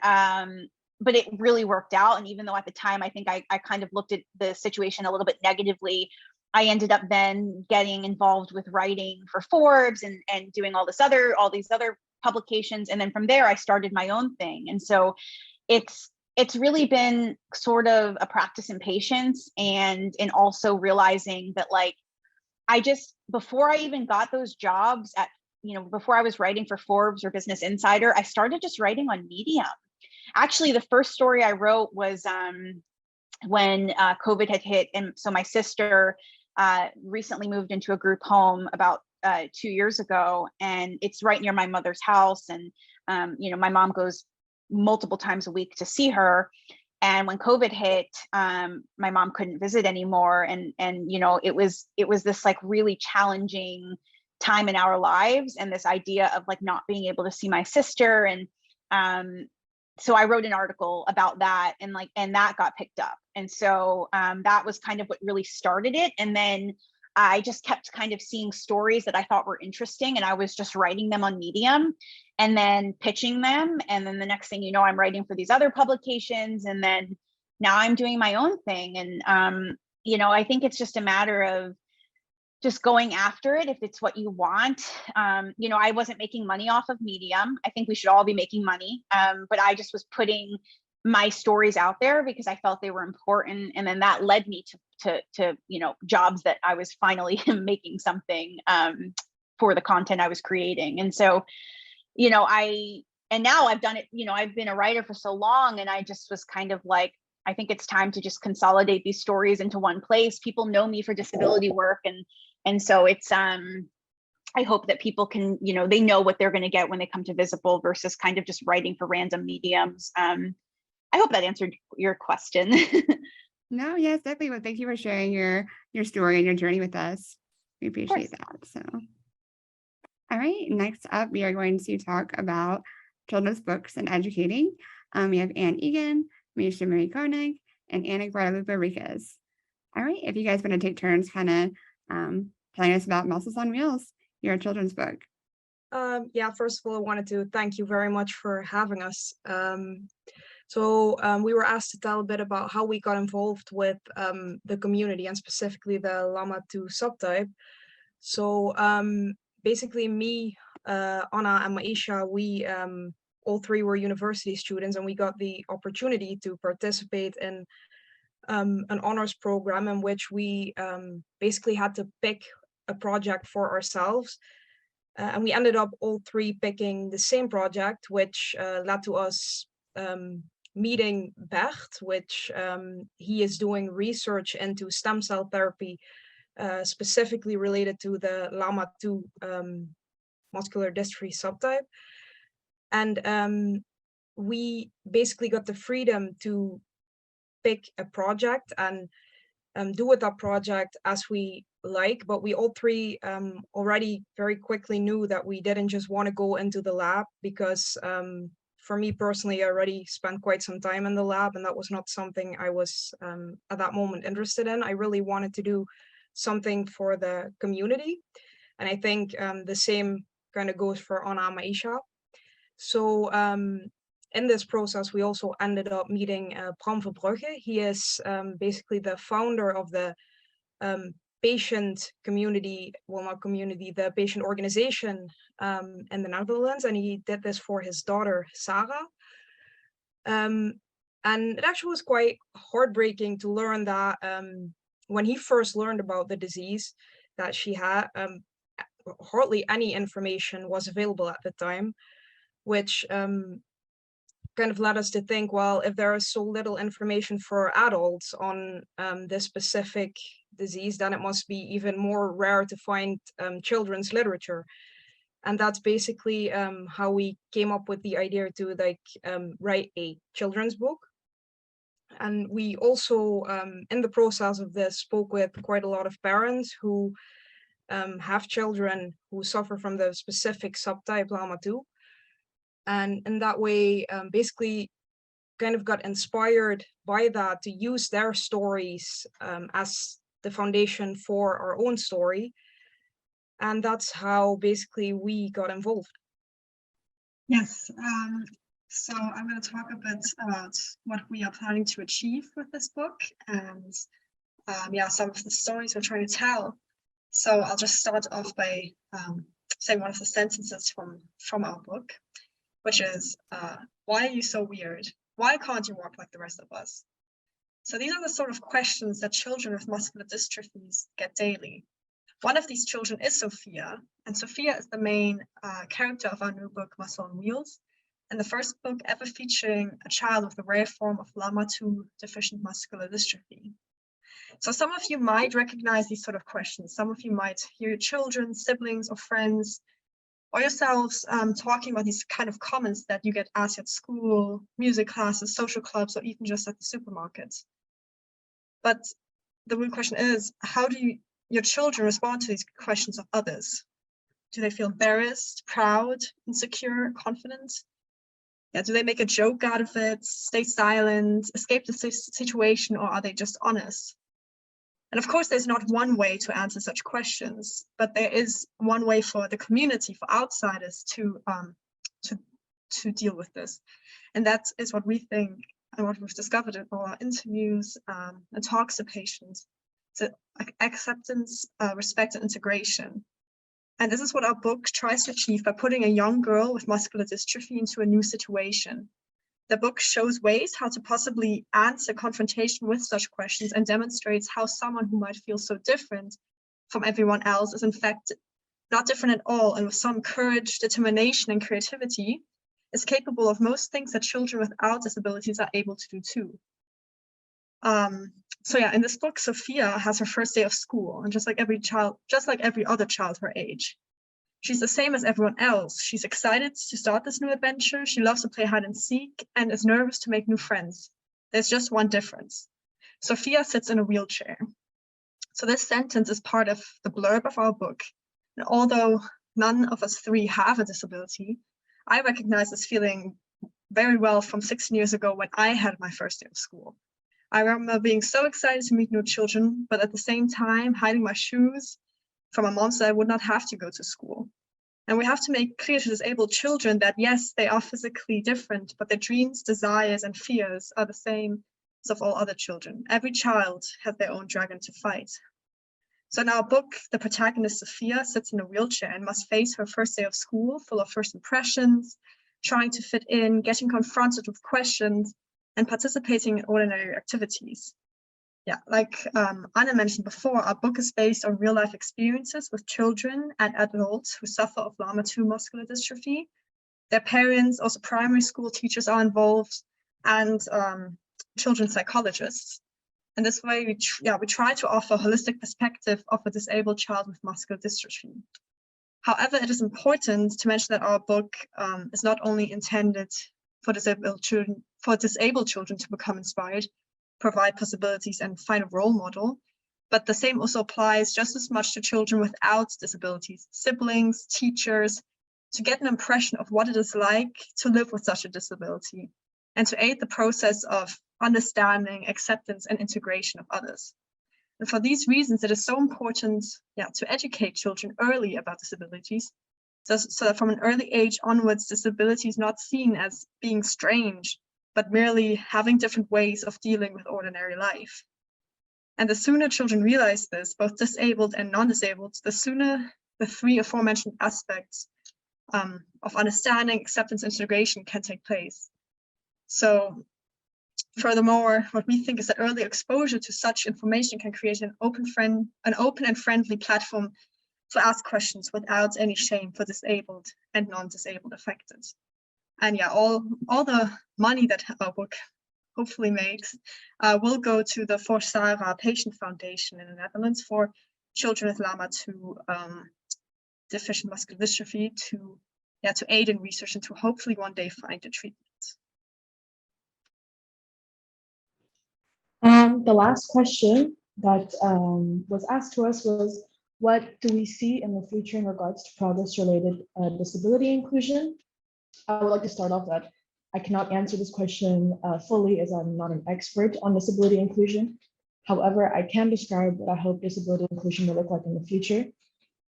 but it really worked out. And even though at the time, I think I kind of looked at the situation a little bit negatively, I ended up then getting involved with writing for Forbes and doing all these other publications. And then from there, I started my own thing. And so it's really been sort of a practice in patience, and also realizing that, like, before I even got those jobs at, you know, before I was writing for Forbes or Business Insider, I started just writing on Medium. Actually, the first story I wrote was when COVID had hit. And so my sister recently moved into a group home about 2 years ago, and it's right near my mother's house. And, you know, my mom goes multiple times a week to see her. And when COVID hit, my mom couldn't visit anymore. And, you know, it was this like really challenging time in our lives, and this idea of like not being able to see my sister. And so I wrote an article about that, and that got picked up. And so that was kind of what really started it. And then I just kept kind of seeing stories that I thought were interesting, and I was just writing them on Medium and then pitching them. And then the next thing you know, I'm writing for these other publications. And then now I'm doing my own thing. And, you know, I think it's just a matter of just going after it if it's what you want. You know, I wasn't making money off of Medium. I think we should all be making money. But I just was putting my stories out there because I felt they were important. And then that led me to you know, jobs that I was finally making something for the content I was creating. And so, you know, and now I've done it, you know, I've been a writer for so long, and I just was kind of like, I think it's time to just consolidate these stories into one place. People know me for disability work. And so it's, I hope that people can, you know, they know what they're going to get when they come to VisABLE versus kind of just writing for random mediums. I hope that answered your question. No, yes, definitely. Well, thank you for sharing your story and your journey with us. We appreciate that. So, all right, next up, we are going to talk about children's books and educating. We have EGGEN, MAISHA-MARIE KOENIG, and GUADALUPE RAKAS. All right, if you guys want to take turns kind of telling us about Muscles on Wheels, your children's book. Yeah, first of all, I wanted to thank you very much for having us. So we were asked to tell a bit about how we got involved with the community, and specifically the Llama 2 subtype. So basically me, Anna and Maisha, we all three were university students, and we got the opportunity to participate in an honors program in which we basically had to pick a project for ourselves. And we ended up all three picking the same project, which led to us meeting Bert, which he is doing research into stem cell therapy, specifically related to the LAMA2 muscular dystrophy subtype. And we basically got the freedom to pick a project and do with that project as we like, but we all three already very quickly knew that we didn't just want to go into the lab, because for me personally, I already spent quite some time in the lab, and that was not something I was at that moment interested in. I really wanted to do something for the community, and I think the same kind of goes for Anna and Maisha. So in this process, we also ended up meeting Bram Verbrugge. He is basically the founder of the patient community, well, not community, the patient organization in the Netherlands, and he did this for his daughter, Sarah. And it actually was quite heartbreaking to learn that when he first learned about the disease that she had, hardly any information was available at the time, which kind of led us to think, well, if there is so little information for adults on this specific disease, then it must be even more rare to find children's literature. And that's basically how we came up with the idea to write a children's book. And we also, in the process of this, spoke with quite a lot of parents who have children who suffer from the specific subtype LAMA2. And in that way, basically kind of got inspired by that to use their stories as the foundation for our own story. And that's how basically we got involved. Yes, so I'm going to talk a bit about what we are planning to achieve with this book, and yeah, some of the stories we're trying to tell. So I'll just start off by saying one of the sentences from our book, which is, why are you so weird? Why can't you walk like the rest of us? So these are the sort of questions that children with muscular dystrophies get daily. One of these children is Sophia, and Sophia is the main character of our new book, Muscle on Wheels, and the first book ever featuring a child with a rare form of LAMA2 deficient muscular dystrophy. So some of you might recognize these sort of questions. Some of you might hear your children, siblings, or friends, or yourselves talking about these kind of comments that you get asked at school, music classes, social clubs, or even just at the supermarket. But the real question is, how do your children respond to these questions of others? Do they feel embarrassed, proud, insecure, confident? Yeah, do they make a joke out of it, stay silent, escape the situation, or are they just honest? And of course, there's not one way to answer such questions, but there is one way for the community, for outsiders to deal with this. And that is what we think and what we've discovered in all our interviews and talks to patients. So acceptance, respect, and integration. And this is what our book tries to achieve by putting a young girl with muscular dystrophy into a new situation. The book shows ways how to possibly answer confrontation with such questions and demonstrates how someone who might feel so different from everyone else is in fact not different at all, and with some courage, determination, and creativity is capable of most things that children without disabilities are able to do too. So yeah, in this book, Sophia has her first day of school, and just like every other child her age. She's the same as everyone else. She's excited to start this new adventure. She loves to play hide and seek and is nervous to make new friends. There's just one difference. Sophia sits in a wheelchair. So this sentence is part of the blurb of our book. And although none of us three have a disability, I recognize this feeling very well from 16 years ago when I had my first day of school. I remember being so excited to meet new children, but at the same time hiding my shoes from my mom so I would not have to go to school. And we have to make clear to disabled children that yes, they are physically different, but their dreams, desires, and fears are the same as of all other children. Every child has their own dragon to fight. So in our book, the protagonist Sophia sits in a wheelchair and must face her first day of school full of first impressions, trying to fit in, getting confronted with questions, and participating in ordinary activities. Yeah, like Anna mentioned before, our book is based on real life experiences with children and adults who suffer of LAMA2 muscular dystrophy. Their parents, also primary school teachers are involved, and children's psychologists. And this way, we try to offer a holistic perspective of a disabled child with muscular dystrophy. However, it is important to mention that our book is not only intended for disabled children to become inspired, provide possibilities, and find a role model, but the same also applies just as much to children without disabilities, siblings, teachers, to get an impression of what it is like to live with such a disability, and to aid the process of understanding, acceptance, and integration of others. And for these reasons, it is so important to educate children early about disabilities, so that from an early age onwards, disability is not seen as being strange, but merely having different ways of dealing with ordinary life. And the sooner children realize this, both disabled and non-disabled, the sooner the three aforementioned aspects of understanding, acceptance, and integration can take place. So furthermore, what we think is that early exposure to such information can create an open and friendly platform to ask questions without any shame for disabled and non-disabled affected. And all the money that our book hopefully makes will go to the For Sarah Patient Foundation in the Netherlands for children with LAMA2 deficient muscular dystrophy to aid in research and to hopefully one day find a treatment. The last question that was asked to us was, what do we see in the future in regards to progress related disability inclusion? I would like to start off that I cannot answer this question fully, as I'm not an expert on disability inclusion. However, I can describe what I hope disability inclusion will look like in the future.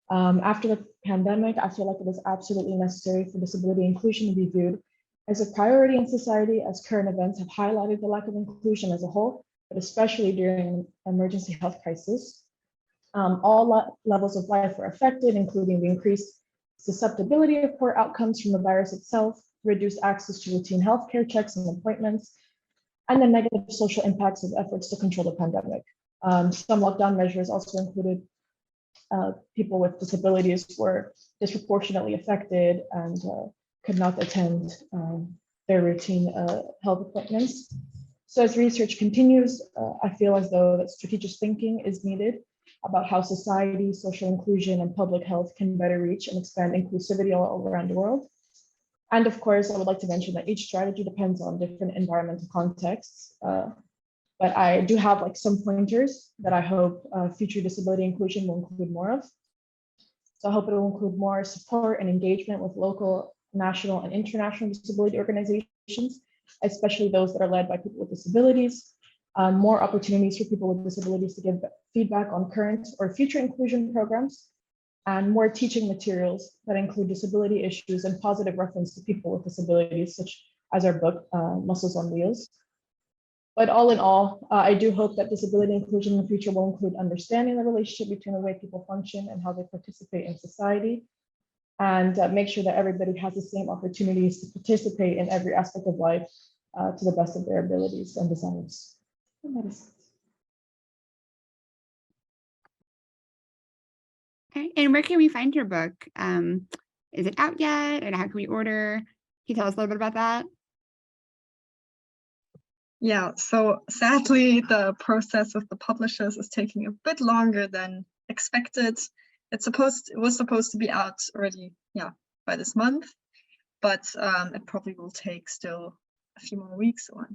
After the pandemic, I feel like it is absolutely necessary for disability inclusion to be viewed as a priority in society, as current events have highlighted the lack of inclusion as a whole, but especially during an emergency health crisis. All levels of life were affected, including the increased susceptibility of poor outcomes from the virus itself, reduced access to routine healthcare checks and appointments, and the negative social impacts of efforts to control the pandemic. Some lockdown measures also included people with disabilities were disproportionately affected and could not attend their routine health appointments. So as research continues, I feel as though that strategic thinking is needed about how society, social inclusion, and public health can better reach and expand inclusivity all around the world. And of course, I would like to mention that each strategy depends on different environmental contexts. But I do have some pointers that I hope future disability inclusion will include more of. So I hope it will include more support and engagement with local, national, and international disability organizations, especially those that are led by people with disabilities. More opportunities for people with disabilities to give feedback on current or future inclusion programs, and more teaching materials that include disability issues and positive reference to people with disabilities, such as our book, Muscles on Wheels. But all in all, I do hope that disability inclusion in the future will include understanding the relationship between the way people function and how they participate in society, and make sure that everybody has the same opportunities to participate in every aspect of life to the best of their abilities and desires. Okay, and where can we find your book? Is it out yet? And how can we order? Can you tell us a little bit about that? Yeah, so sadly, the process with the publishers is taking a bit longer than expected. It was supposed to be out already, by this month, but it probably will take still a few more weeks or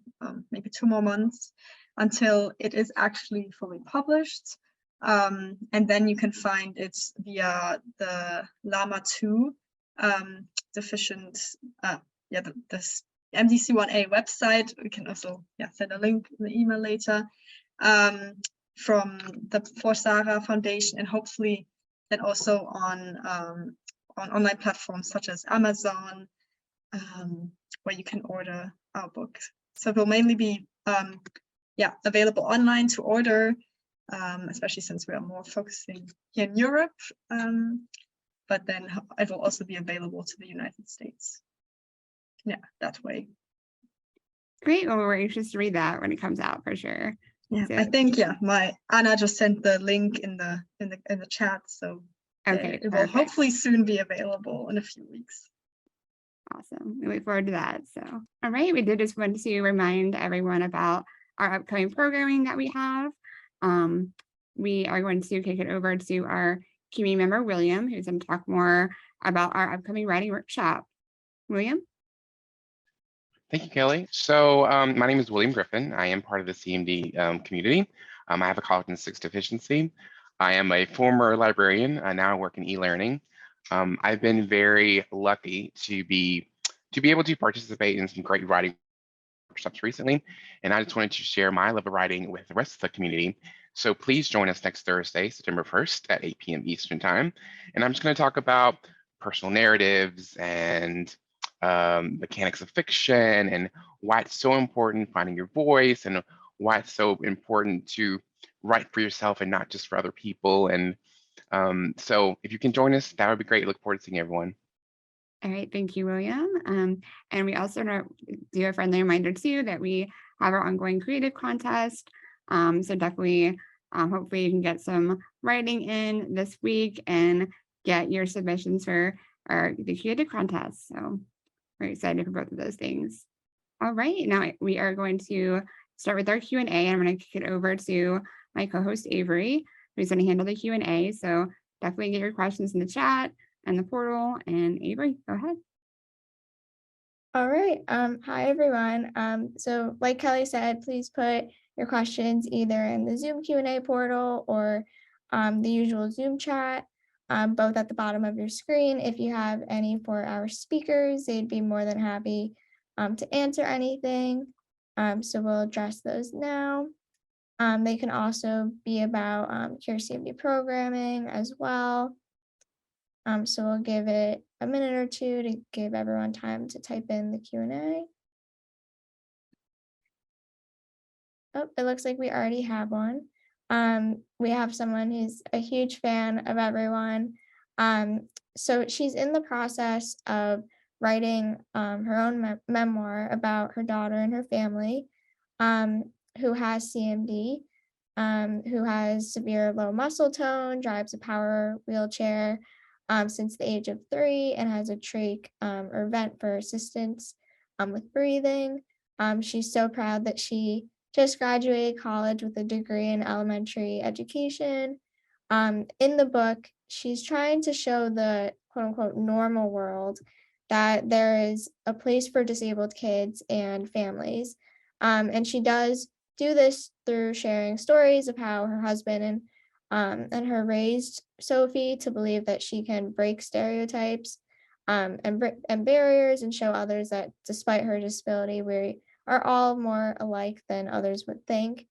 maybe 2 more months until it is actually fully published. And then you can find it via the LAMA2 deficient, this MDC1A website. We can also send a link in the email later from the For Sarah Foundation, and hopefully then also on online platforms such as Amazon, where you can order our book. So it will mainly be available online to order especially since we are more focusing here in Europe. But then it will also be available to the United States. Yeah, that way. Great. Well, we're anxious to read that when it comes out for sure. Yeah, So- I think my Anna just sent the link in the chat, so Okay, it will perfect. hopefully soon be available in a few weeks. Awesome. We look forward to that. So, all right, we did just want to remind everyone about our upcoming programming that we have. We are going to kick it over to our community member, William, who's going to talk more about our upcoming writing workshop. William? Thank you, Kelly. So my name is William Griffin. I am part of the CMD community. I have a college in sixth deficiency. I am a former librarian. I now work in e-learning. I've been very lucky to be able to participate in some great writing workshops recently, and I just wanted to share my love of writing with the rest of the community. So please join us next Thursday, September 1st at 8 p.m. Eastern Time. And I'm just going to talk about personal narratives and mechanics of fiction and why it's so important finding your voice and why it's so important to write for yourself and not just for other people. And so if you can join us, that would be great. Look forward to seeing everyone. All right, thank you, William. And we also do a friendly reminder too that we have our ongoing creative contest. So definitely, hopefully you can get some writing in this week and get your submissions for the creative contest. So we're excited for both of those things. All right, now we are going to start with our Q&A. I'm going to kick it over to my co-host Avery, who's going to handle the Q&A. So definitely get your questions in the chat and the portal. And Avery, go ahead. All right. Hi, everyone. So like Kelly said, please put your questions either in the Zoom Q&A portal or the usual Zoom chat, both at the bottom of your screen. If you have any for our speakers, they'd be more than happy to answer anything. So we'll address those now. They can also be about CMD programming as well. So we'll give it a minute or two to give everyone time to type in the Q&A. Oh, it looks like we already have one. We have someone who's a huge fan of everyone. So she's in the process of writing her own memoir about her daughter and her family, who has CMD, who has severe low muscle tone, drives a power wheelchair since the age of 3, and has a trach or vent for assistance with breathing. She's so proud that she just graduated college with a degree in elementary education. In the book, she's trying to show the quote unquote normal world that there is a place for disabled kids and families. And she does do this through sharing stories of how her husband and her raised Sophie to believe that she can break stereotypes and barriers and show others that despite her disability, we are all more alike than others would think.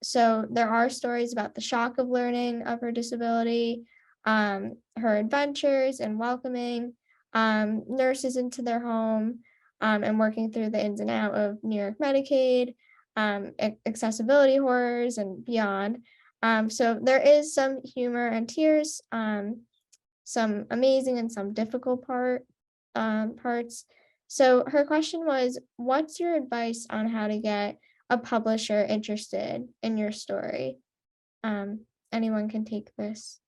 So there are stories about the shock of learning of her disability, her adventures and welcoming nurses into their home, and working through the ins and outs of New York Medicaid, accessibility horrors and beyond. So there is some humor and tears, some amazing and some difficult parts. So her question was, what's your advice on how to get a publisher interested in your story? Anyone can take this.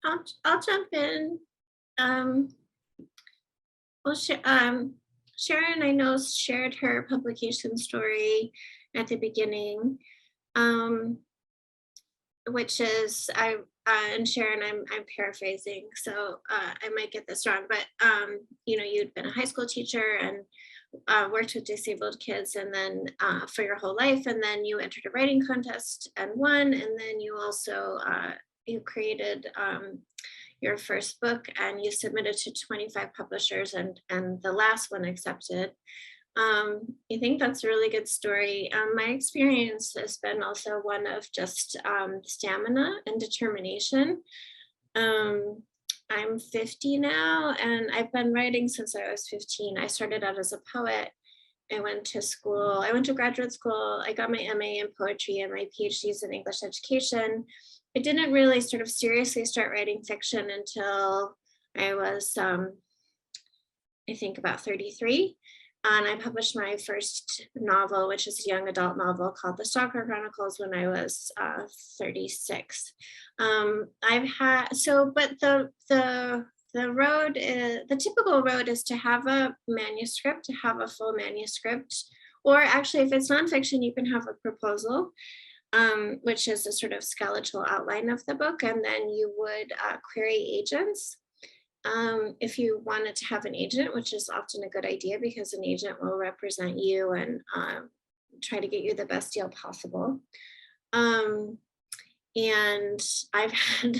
I'll jump in. Well, Sharon, I know, shared her publication story at the beginning, which is, and Sharon, I'm paraphrasing, so I might get this wrong, but you know, you'd been a high school teacher and worked with disabled kids, and then for your whole life, and then you entered a writing contest and won, and then you also you created your first book and you submitted to 25 publishers, and the last one accepted. I think that's a really good story. My experience has been also one of just stamina and determination. I'm 50 now, and I've been writing since I was 15. I started out as a poet, I went to school, I went to graduate school, I got my MA in poetry and my PhDs in English education. I didn't really sort of seriously start writing fiction until I was, I think about 33. And I published my first novel, which is a young adult novel called The Stalker Chronicles, when I was 36. I've had, so, but the road is, the typical road is to have a manuscript, to have a full manuscript, or actually if it's nonfiction, you can have a proposal, which is a sort of skeletal outline of the book, and then you would query agents. If you wanted to have an agent, which is often a good idea because an agent will represent you and try to get you the best deal possible. And I've had,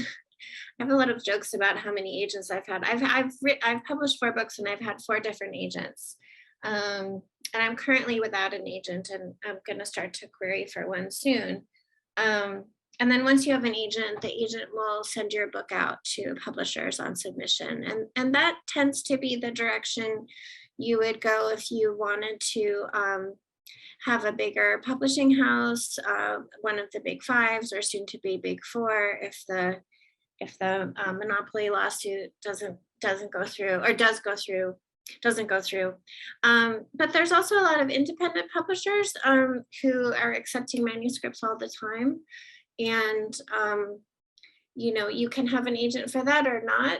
I have a lot of jokes about how many agents I've had. I've published 4 books and I've had 4 different agents. And I'm currently without an agent, and I'm going to start to query for one soon. And then once you have an agent, the agent will send your book out to publishers on submission. And that tends to be the direction you would go if you wanted to have a bigger publishing house, one of the big 5s or soon to be big 4, if the monopoly lawsuit doesn't go through, or doesn't go through. But there's also a lot of independent publishers who are accepting manuscripts all the time. And, you know, you can have an agent for that or not.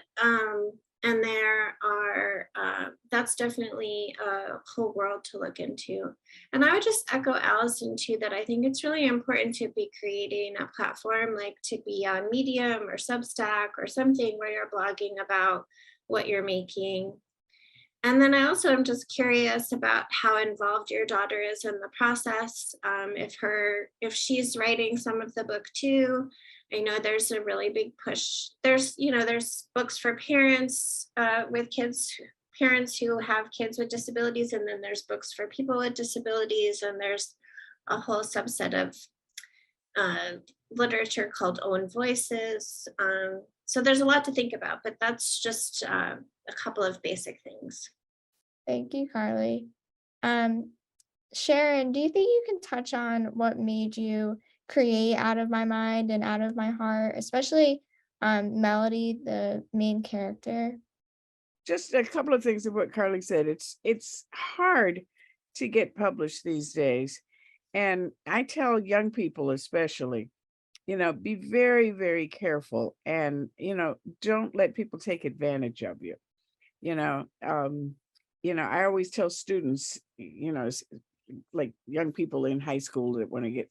And there are, that's definitely a whole world to look into. And I would just echo Allison too, that I think it's really important to be creating a platform, like to be on Medium or Substack or something where you're blogging about what you're making. And then I also am just curious about how involved your daughter is in the process. If she's writing some of the book too. I know there's a really big push. There's books for parents with kids, parents who have kids with disabilities, and then there's books for people with disabilities, and there's a whole subset of literature called Own Voices. So there's a lot to think about, but that's just a couple of basic things. Thank you, CARLEY. Sharon, do you think you can touch on what made you create Out of My Mind and Out of My Heart, especially Melody, the main character? Just a couple of things of what CARLEY said. It's hard to get published these days. And I tell young people especially, be very, very careful, and, don't let people take advantage of you. I always tell students, like young people in high school that want to get,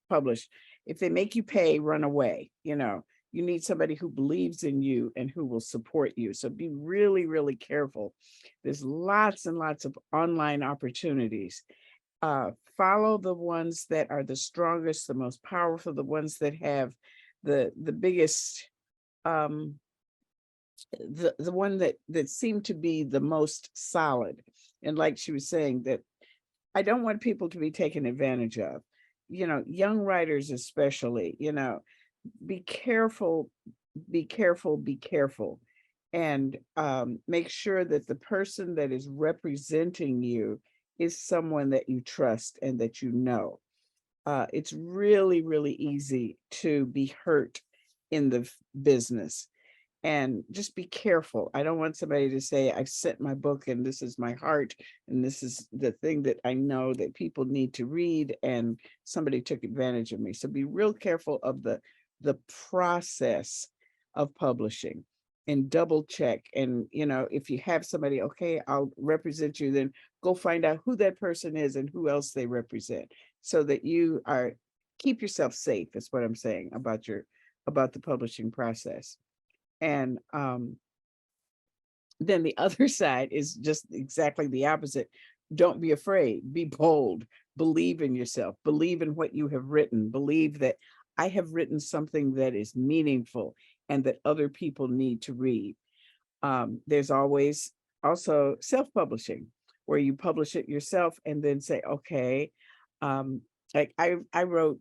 published, if they make you pay, run away. You need somebody who believes in you and who will support you. So be really, really careful. There's lots and lots of online opportunities. Follow the ones that are the strongest, the most powerful, the ones that have the biggest, the one that seemed to be the most solid. And like she was saying, that I don't want people to be taken advantage of, young writers especially, be careful, be careful, be careful. And make sure that the person that is representing you is someone that you trust and that you know. It's really, really easy to be hurt in the business. And just be careful. I don't want somebody to say, I've sent my book and this is my heart, and this is the thing that I know that people need to read, and somebody took advantage of me. So be real careful of the process of publishing, and double check. And, if you have somebody, okay, I'll represent you, then go find out who that person is and who else they represent, so that you keep yourself safe, is what I'm saying about the publishing process. And then the other side is just exactly the opposite. Don't be afraid, be bold, believe in yourself, believe in what you have written, believe that I have written something that is meaningful and that other people need to read. There's always also self-publishing, where you publish it yourself and then say, okay, like I wrote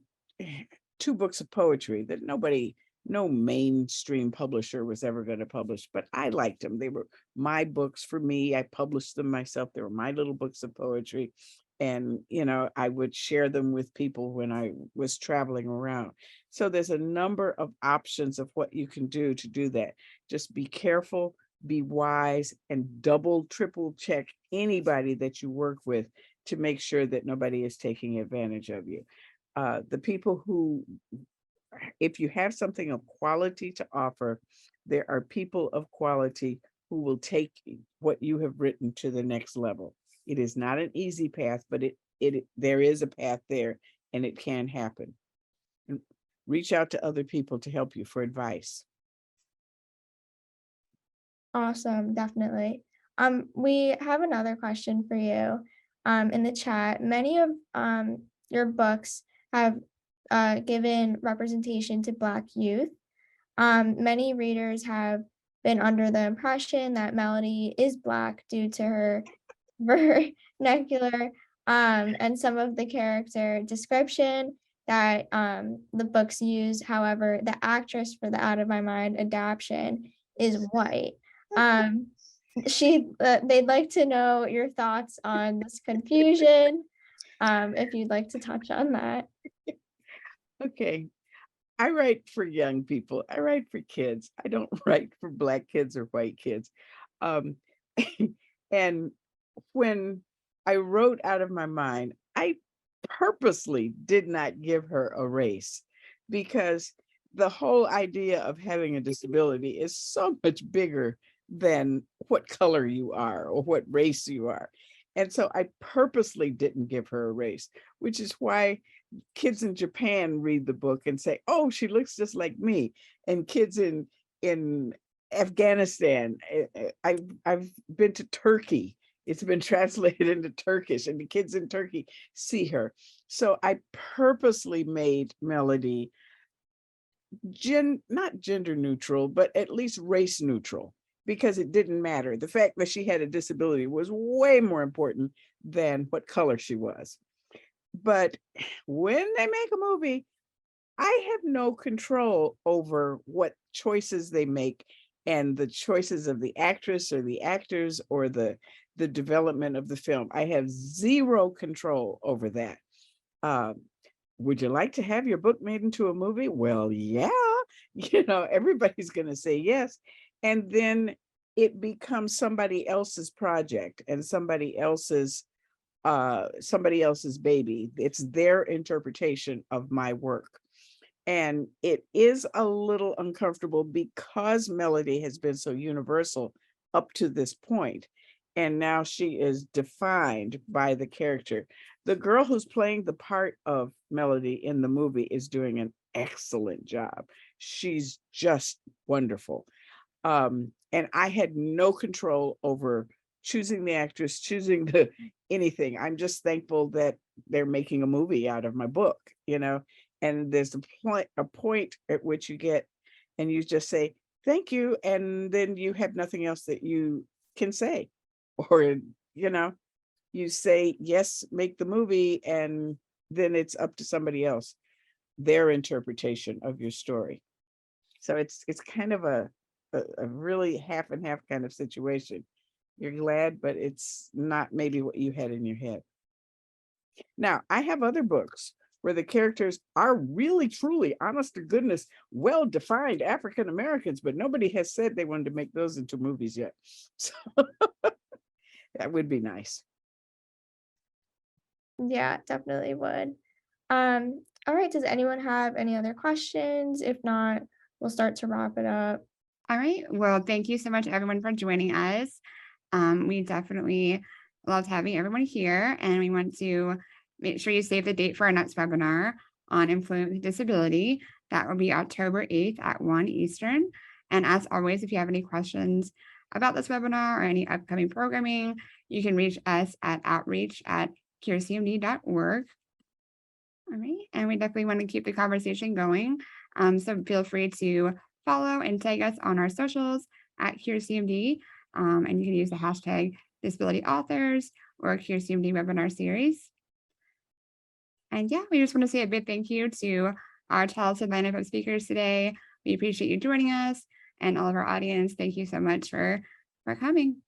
2 books of poetry that nobody no mainstream publisher was ever going to publish, but I liked them. They were my books for me. I published them myself. They were my little books of poetry. And, you know, I would share them with people when I was traveling around. So there's a number of options of what you can do to do that. Just be careful, be wise, and double, triple check anybody that you work with to make sure that nobody is taking advantage of you. The people who, if you have something of quality to offer, there are people of quality who will take what you have written to the next level. It is not an easy path, but there is a path there, and it can happen. And reach out to other people to help you for advice. Awesome, definitely. We have another question for you in the chat. Many of your books have given representation to Black youth. Many readers have been under the impression that Melody is Black due to her vernacular and some of the character description that the books use. However, the actress for the Out of My Mind adaptation is white. They'd like to know your thoughts on this confusion, if you'd like to touch on that. Okay. I write for young people. I write for kids. I don't write for Black kids or white kids. And when I wrote Out of My Mind, I purposely did not give her a race, because the whole idea of having a disability is so much bigger than what color you are or what race you are. And so I purposely didn't give her a race, which is why kids in Japan read the book and say, oh, she looks just like me. And kids in Afghanistan, I've been to Turkey. It's been translated into Turkish, and the kids in Turkey see her. So I purposely made Melody not gender neutral, but at least race neutral, because it didn't matter. The fact that she had a disability was way more important than what color she was. But when they make a movie, I have no control over what choices they make and the choices of the actress or the actors or the development of the film. I have zero control over that. Would you like to have your book made into a movie? Well, yeah, everybody's going to say yes. And then it becomes somebody else's project and somebody else's baby. It's their interpretation of my work. And it is a little uncomfortable because Melody has been so universal up to this point. And now she is defined by the character. The girl who's playing the part of Melody in the movie is doing an excellent job. She's just wonderful. And I had no control over choosing the actress, choosing anything. I'm just thankful that they're making a movie out of my book, and there's a point at which you get and you just say, thank you. And then you have nothing else that you can say, or, you say, yes, make the movie. And then it's up to somebody else, their interpretation of your story. So it's kind of a really half and half kind of situation. You're glad, but it's not maybe what you had in your head. Now, I have other books where the characters are really, truly, honest to goodness, well-defined African Americans, but nobody has said they wanted to make those into movies yet. So that would be nice. Yeah, definitely would. All right, does anyone have any other questions? If not, we'll start to wrap it up. All right. Well, thank you so much, everyone, for joining us. We definitely loved having everyone here, and we want to make sure you save the date for our next webinar on employment with disability. That will be October 8th at 1 Eastern. And as always, if you have any questions about this webinar or any upcoming programming, you can reach us at outreach@qcmd.org. All right. And we definitely want to keep the conversation going. So feel free to follow and tag us on our socials at QCMD. And you can use the hashtag disability authors or QCMD webinar series. And yeah, we just want to say a big thank you to our talented lineup of speakers today. We appreciate you joining us, and all of our audience. Thank you so much for coming.